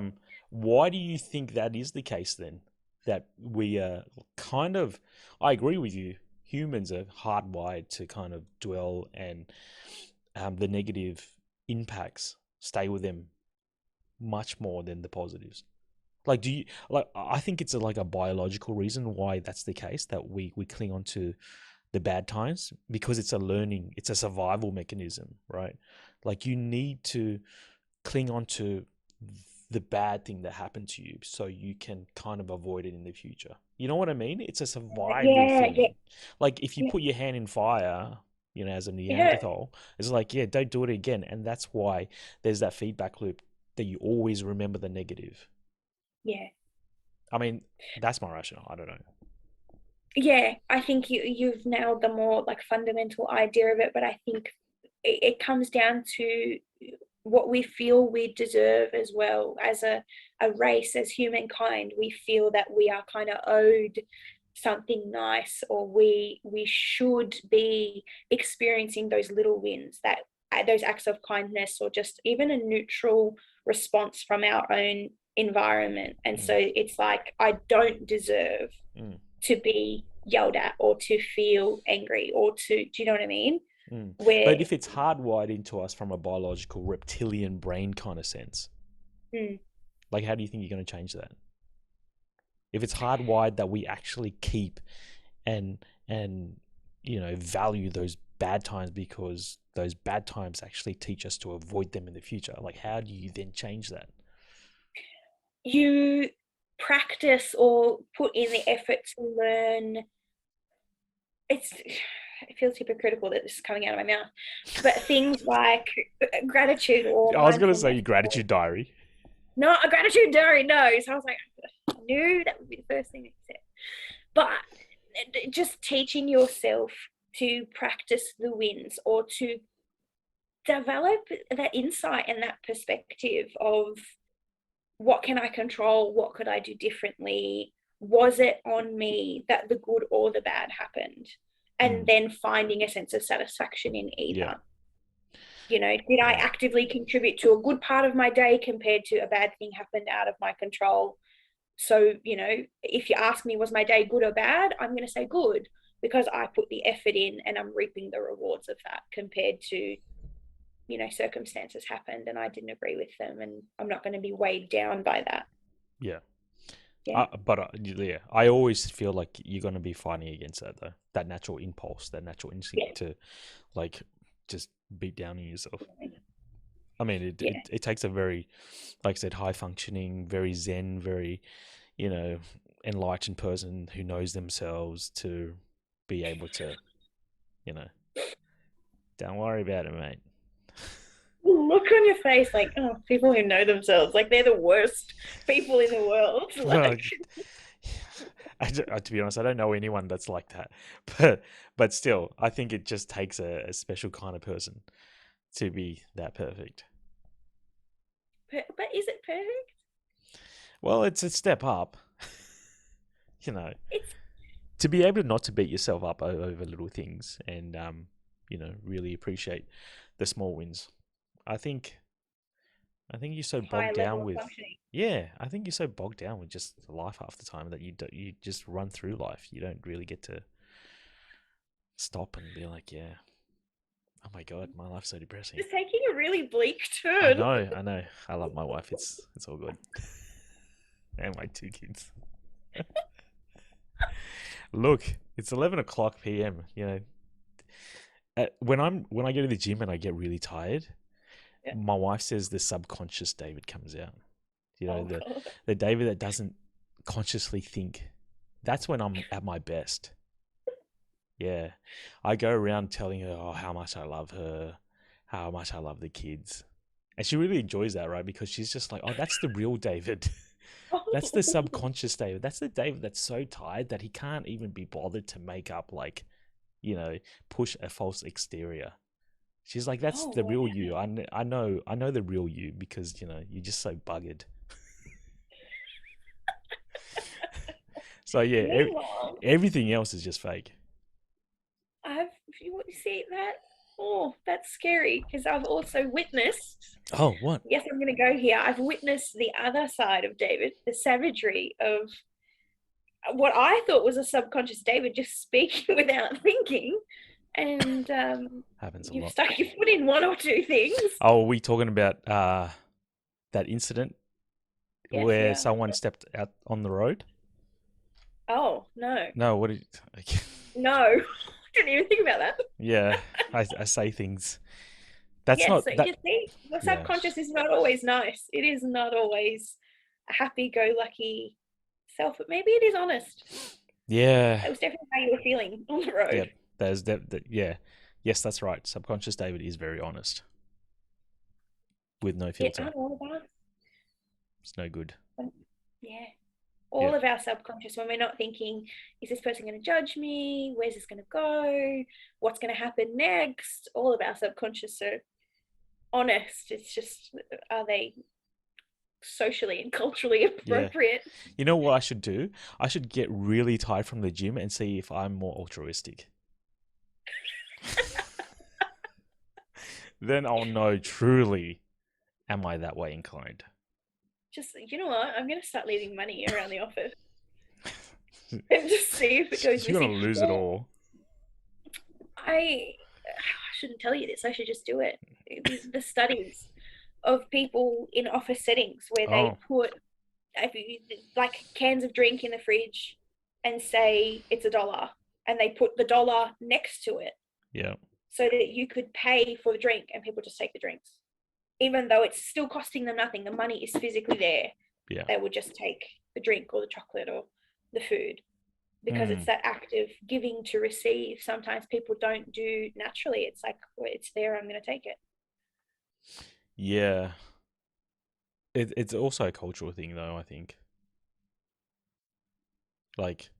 why do you think that is the case then? That we are kind of I agree with you. Humans are hardwired to kind of dwell and the negative impacts stay with them much more than the positives. Like, do you like? I think it's like a biological reason why that's the case that we cling on to the bad times because it's a learning, it's a survival mechanism, right? Like you need to cling on to the bad thing that happened to you so you can kind of avoid it in the future. You know what I mean? It's a survival Yeah, yeah, thing. Like if you yeah. put your hand in fire, as a It hurt. Neanderthal, it's like, yeah, don't do it again. And that's why there's that feedback loop that you always remember the negative. Yeah. I mean, that's my rationale. I don't know. Yeah, I think you've nailed the more like fundamental idea of it, but I think it comes down to what we feel we deserve as well as a race, as humankind. We feel that we are kind of owed something nice, or we should be experiencing those little wins, that those acts of kindness, or just even a neutral response from our own environment. And so Mm, it's like, I don't deserve mm, to be yelled at, or to feel angry, or to, do you know what I mean? mm. Where But if it's hardwired into us from a biological reptilian brain kind of sense, mm, like how do you think you're going to change that? If it's hardwired that we actually keep and value those bad times because those bad times actually teach us to avoid them in the future, like how do you then change that? you practice or put in the effort to learn, it feels hypocritical that this is coming out of my mouth, but things like gratitude or I was going to say mindfulness, your gratitude diary. not a gratitude diary, no. So I was like, I knew that would be the first thing that you said. But just teaching yourself to practice the wins, or to develop that insight and that perspective of, what can I control? What could I do differently? Was it on me that the good or the bad happened? And Mm, then finding a sense of satisfaction in yeah, either. Did I yeah, actively contribute to a good part of my day compared to a bad thing happened out of my control? So, if you ask me, was my day good or bad? I'm going to say good, because I put the effort in and I'm reaping the rewards of that, compared to, circumstances happened and I didn't agree with them, and I'm not going to be weighed down by that. yeah. Yeah. But yeah, I always feel like you're going to be fighting against that though, that natural impulse, that natural Yeah. instinct to like just beat down on yourself. I mean, Yeah. it takes a very, like I said, high functioning, very zen, very, you know, enlightened person who knows themselves to be able to, you know, don't worry about it, mate. Look on your face, like, oh, people who know themselves, like they're the worst people in the world. Well, Like, to be honest, I don't know anyone that's like that, but still, I think it just takes a special kind of person to be that perfect. but is it perfect? Well, it's a step up, you know, It's to be able not to beat yourself up over little things and really appreciate the small wins. I think I think you're so high bogged level down of with functioning. yeah, I think you're so bogged down with just life half the time that you just run through life. You don't really get to stop and be like, yeah, oh my god, my life's so depressing. It's taking a really bleak I turn. know, I know. I love my wife. It's all good. And my two kids. Look, it's 11 o'clock p.m. When I go to the gym and I get really tired, Yeah. my wife says the subconscious David comes out. You know, Oh God. the David that doesn't consciously think. That's when I'm at my best. Yeah. I go around telling her, oh, how much I love her, how much I love the kids. And she really enjoys that, right? Because she's just like, oh, that's the real David. That's the subconscious David. That's the David that's so tired that he can't even be bothered to make up, like, push a false exterior. She's like, that's Oh the real wow. you. I know the real you because, you're just so buggered. So yeah, Meanwhile, everything else is just fake. if you see that, oh, that's scary because I've also witnessed. Oh, what? Yes, I'm going to go here. I've witnessed the other side of David, the savagery of what I thought was a subconscious David just speaking without thinking. And Happens a you've lot. stuck your foot in one or two things. Oh, are we talking about that incident Yes, where yeah. someone stepped out on the road? Oh, no. No, what did No. Didn't even think about that. yeah, I say things. That's Yes, not so that. you see, your Yeah, subconscious is not always nice. It is not always a happy-go-lucky self, but maybe it is honest. yeah, That was definitely how you were feeling on the yeah. road. There's that. Yeah, yes, that's right. Subconscious David is very honest with no It filter. aren't all of us. It's no good. Yeah. Yeah, All of our subconscious, when we're not thinking, is this person going to judge me? Where's this going to go? What's going to happen next? All of our subconscious are honest. It's just, are they socially and culturally yeah. appropriate? You know what I should do? I should get really tired from the gym and see if I'm more altruistic. Then I'll know truly, am I that way inclined? Just, you know what? I'm going to start leaving money around the office and just see if it goes You're gonna missing. lose it Well, all. I shouldn't tell you this. I should just do it. The studies of people in office settings where they Oh, put like cans of drink in the fridge and say it's $1, and they put the dollar next to it yeah, so that you could pay for the drink and people just take the drinks, even though it's still costing them nothing. The money is physically there. yeah. They would just take the drink or the chocolate or the food because it's Mm, that act of giving to receive. Sometimes people don't do naturally. It's like, well, it's there, I'm going to take it. yeah. It's also a cultural thing, though, I think. Like,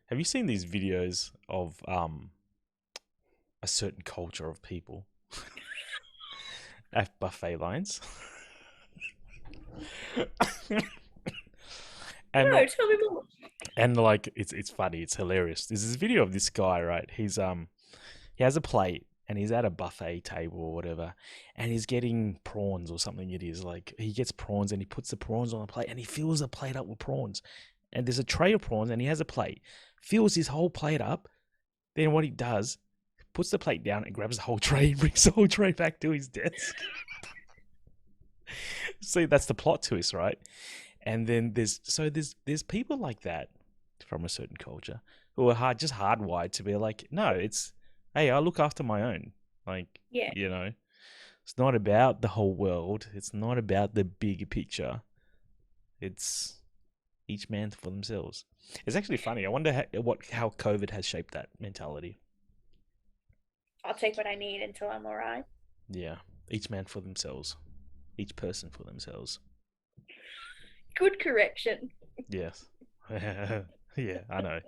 have you seen these videos of a certain culture of people at buffet lines? and No, tell me more. and like it's funny, it's hilarious. There's this video of this guy, right? He has a plate and he's at a buffet table or whatever, and he's getting prawns or something. It is like he gets prawns and he puts the prawns on the plate and he fills the plate up with prawns. And there's a tray of prawns and he has a plate, fills his whole plate up. Then what he does, puts the plate down and grabs the whole tray and brings the whole tray back to his desk. See, that's the plot twist, right? And then there's people like that from a certain culture who are just hardwired to be like, no, it's hey, I look after my own. Like, Yeah. it's not about the whole world. It's not about the big picture. It's each man for themselves. It's actually funny. I wonder how COVID has shaped that mentality. I'll take what I need until I'm all right. Yeah, each man for themselves, each person for themselves. Good correction. Yes. Yeah, I know.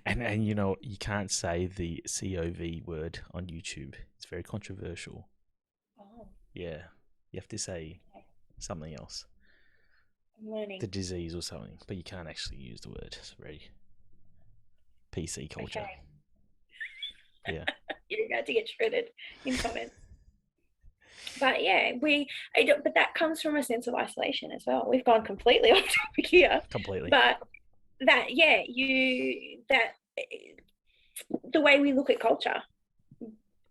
And you can't say the COV word on YouTube. It's very controversial. Oh, Yeah. You have to say something else. I'm learning. The disease or something, but you can't actually use the word. It's very PC culture. Okay. Yeah. You're about to get shredded in comments. But yeah, but that comes from a sense of isolation as well. We've gone completely off topic here. Completely. But the way we look at culture,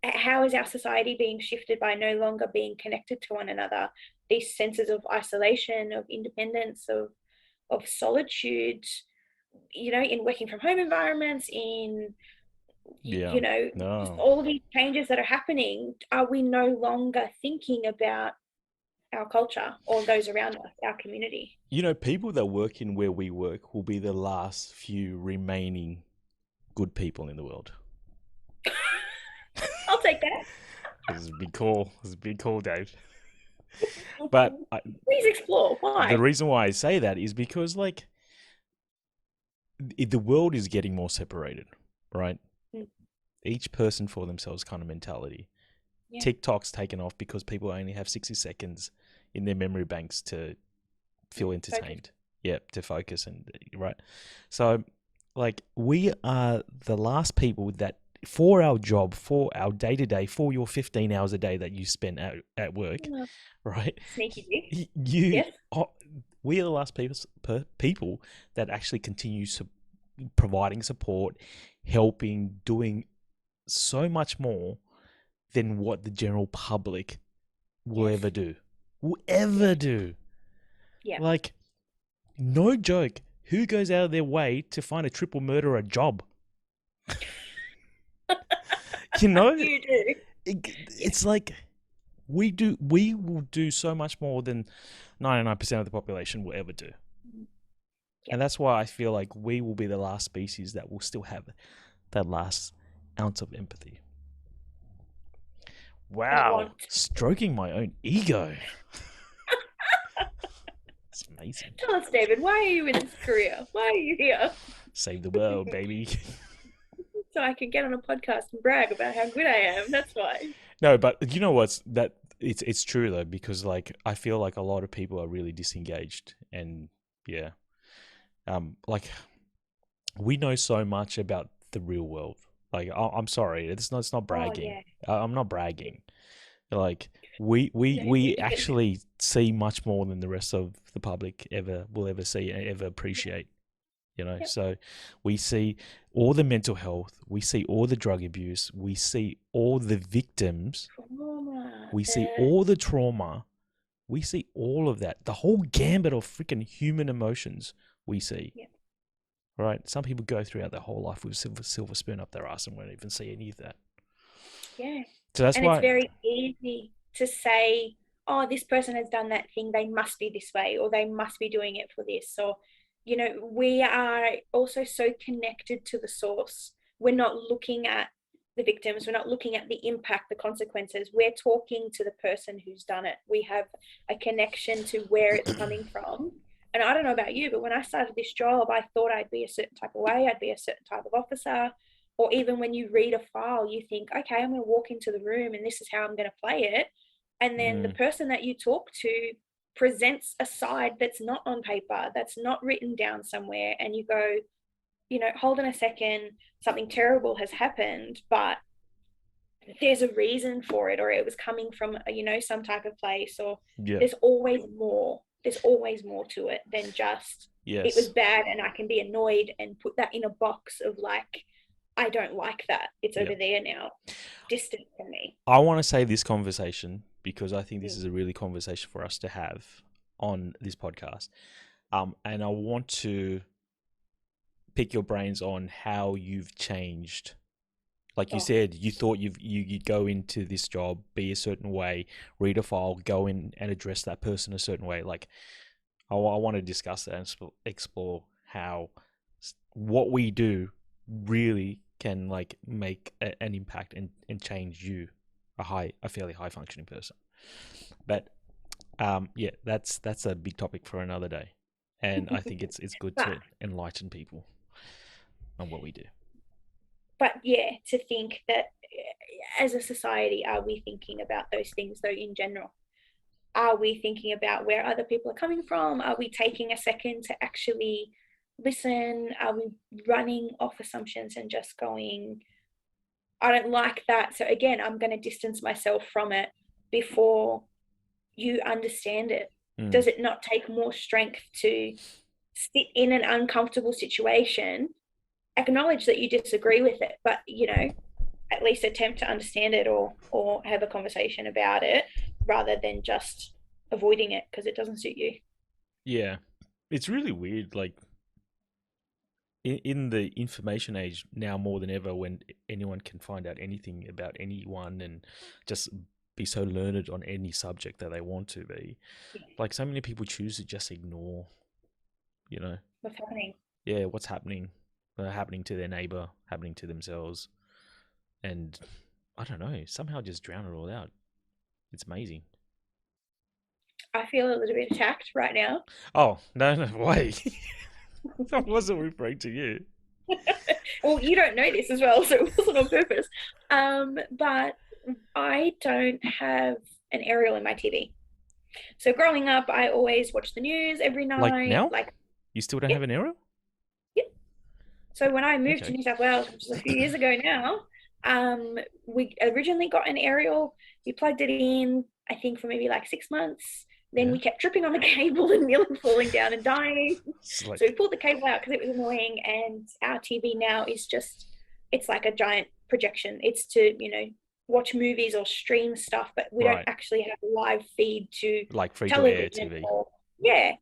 how is our society being shifted by no longer being connected to one another? These senses of isolation, of independence, of solitude, in working from home environments, in Yeah. just No. all these changes that are happening. Are we no longer thinking about our culture or those around us, our community. You know, people that work in where we work will be the last few remaining good people in the world. I'll take that. This is a big call. This is a big call, Dave. But Please explore the why. reason why I say that is because, like, the world is getting more separated, right? Mm. Each person for themselves kind of mentality. Yeah. TikTok's taken off because people only have 60 seconds in their memory banks to feel entertained. Yeah, to focus and right. So, like, we are the last people that, for our job, for our day to day, for your 15 hours a day that you spend at work, right? Sneaky dick. You, Yes. we are the last people that actually continue providing support, helping, doing so much more than what the general public will ever do. Will ever do. Yeah. Like, no joke. Who goes out of their way to find a triple murderer job? You know? You do. It's like we will do so much more than 99% of the population will ever do. Yeah. And that's why I feel like we will be the last species that will still have that last ounce of empathy. Wow. Stroking my own ego. It's amazing. Tell us, David, why are you in this career? Why are you here? Save the world, baby. So I can get on a podcast and brag about how good I am. That's why. No, but you know what's that? It's true though, because like I feel like a lot of people are really disengaged, and yeah, like we know so much about the real world. Like I'm sorry, it's not bragging. I'm not bragging. Like we actually see much more than the rest of the public will ever see and ever appreciate. You know, so we see all the mental health, we see all the drug abuse, we see all the victims, we see all the trauma, we see all of that, the whole gambit of freaking human emotions we see. Right? Some people go throughout their whole life with a silver spoon up their ass and won't even see any of that. Yeah. So that's why it's very easy to say, oh, this person has done that thing, they must be this way, or they must be doing it for this. Or, you know, we are also so connected to the source. We're not looking at the victims, we're not looking at the impact, the consequences. We're talking to the person who's done it. We have a connection to where it's coming from. And I don't know about you, but when I started this job, I thought I'd be a certain type of way, I'd be a certain type of officer. Or even when you read a file, you think, okay, I'm going to walk into the room and this is how I'm going to play it. And then the person that you talk to presents a side that's not on paper, that's not written down somewhere. And you go, you know, hold on a second, something terrible has happened, but there's a reason for it, or it was coming from, you know, some type of place, or there's always more. There's always more to it than just, it was bad and I can be annoyed and put that in a box of like, I don't like that. It's over there now, distant from me. I want to save this conversation because I think this is a really conversation for us to have on this podcast. And I want to pick your brains on how you've changed. Like you said, you thought you'd go into this job, be a certain way, read a file, go in and address that person a certain way. Like, I want to discuss that and explore how what we do really can like make an impact and change you, a fairly high functioning person. But yeah, that's a big topic for another day, and I think it's good to enlighten people on what we do. But yeah, to think that as a society, are we thinking about those things though in general? Are we thinking about where other people are coming from? Are we taking a second to actually listen? Are we running off assumptions and just going, I don't like that, so again, I'm going to distance myself from it before you understand it? Does it not take more strength to sit in an uncomfortable situation, acknowledge that you disagree with it, but, you know, at least attempt to understand it, or have a conversation about it, rather than just avoiding it because it doesn't suit you? Yeah, it's really weird. Like in the information age now more than ever, when anyone can find out anything about anyone and just be so learned on any subject that they want to be. Yeah. Like so many people choose to just ignore, you know, What's happening? yeah, what's happening to their neighbor, happening to themselves, and I don't know, somehow just drown it all out. It's amazing. I feel a little bit attacked right now. Oh, no, no, wait. I wasn't referring to you. Well, you don't know this as well, so it wasn't on purpose. But I don't have an aerial in my TV. So growing up, I always watched the news every Like night. now? Like, You still don't yeah, have an aerial? yeah. So when I moved to Okay. New South Wales, which is a few years ago now, we originally got an aerial. We plugged it in, I think, for maybe like 6 months. Then Yeah. we kept tripping on the cable and nearly falling down and dying. It's So we like, pulled the cable out because it was annoying. And our TV now is just, it's like a giant projection. It's to, watch movies or stream stuff, but we don't right, actually have a live feed to like free to air television TV. or, yeah.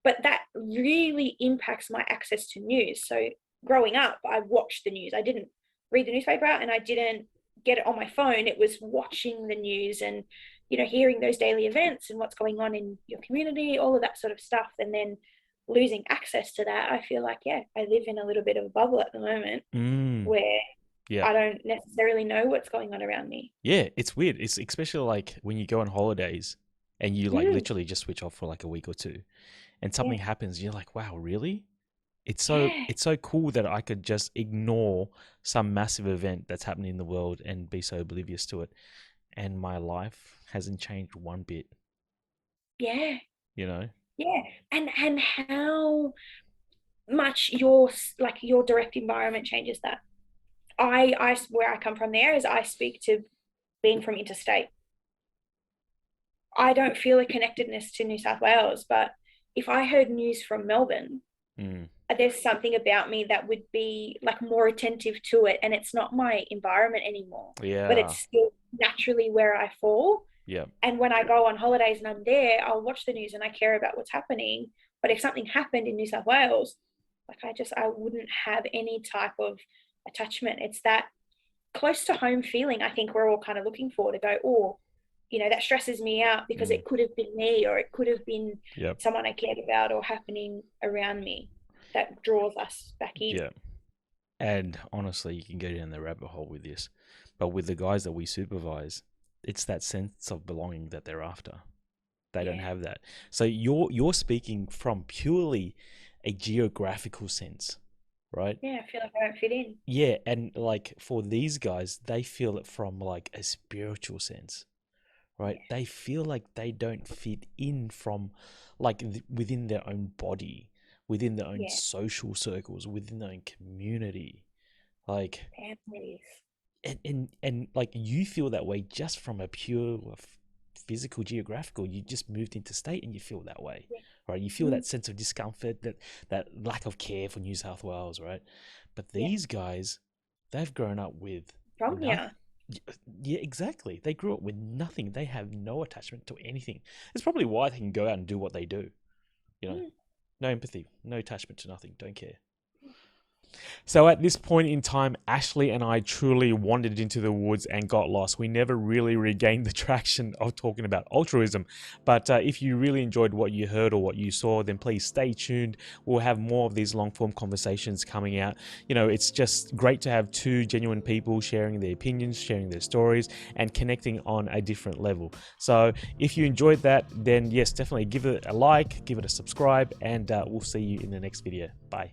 But that really impacts my access to news. So growing up, I watched the news. I didn't read the newspaper and I didn't get it on my phone. It was watching the news and, hearing those daily events and what's going on in your community, all of that sort of stuff. And then losing access to that, I feel like, yeah, I live in a little bit of a bubble at the moment Mm, where yeah. I don't necessarily know what's going on around me. Yeah, it's weird. It's especially like when you go on holidays and you like Mm, literally just switch off for like a week or two and yeah, something happens, you're like, wow, really? It's so yeah, it's so cool that I could just ignore some massive event that's happening in the world and be so oblivious to it. And my life hasn't changed one bit, yeah, you know? yeah. And how much your direct environment changes that. I where I come from there is I speak to being from interstate. I don't feel a connectedness to New South Wales, but if I heard news from Melbourne, Mm, there's something about me that would be like more attentive to it, and it's not my environment anymore, but yeah. it's still naturally where I fall. Yeah. And when I go on holidays and I'm there, I'll watch the news and I care about what's happening. But if something happened in New South Wales, like I wouldn't have any type of attachment. It's that close to home feeling I think we're all kind of looking for, to go, oh, that stresses me out because Mm, it could have been me or it could have been yep. someone I cared about or happening around me, that draws us back in. Yeah. And honestly, you can go down the rabbit hole with this. But with the guys that we supervise, it's that sense of belonging that they're after. They don't Yeah. have that. So you're speaking from purely a geographical sense, right? Yeah, I feel like I don't fit in. Yeah, and like for these guys, they feel it from like a spiritual sense, right? Yeah. They feel like they don't fit in from like within their own body, within their own Yeah. social circles, within their own community. Like Families. and like you feel that way just from a pure physical geographical, you just moved into state and you feel that way, Yeah. right? You feel Mm. that sense of discomfort, that lack of care for New South Wales, right? But Yeah. these guys, they've grown up with From nothing. here. Yeah, exactly. They grew up with nothing. They have no attachment to anything. It's probably why they can go out and do what they do. You know, Mm. no empathy, no attachment to nothing, don't care. So at this point in time, Ashley and I truly wandered into the woods and got lost. We never really regained the traction of talking about altruism. But if you really enjoyed what you heard or what you saw, then please stay tuned. We'll have more of these long form conversations coming out. You know, it's just great to have two genuine people sharing their opinions, sharing their stories, and connecting on a different level. So if you enjoyed that, then yes, definitely give it a like, give it a subscribe, and we'll see you in the next video. Bye.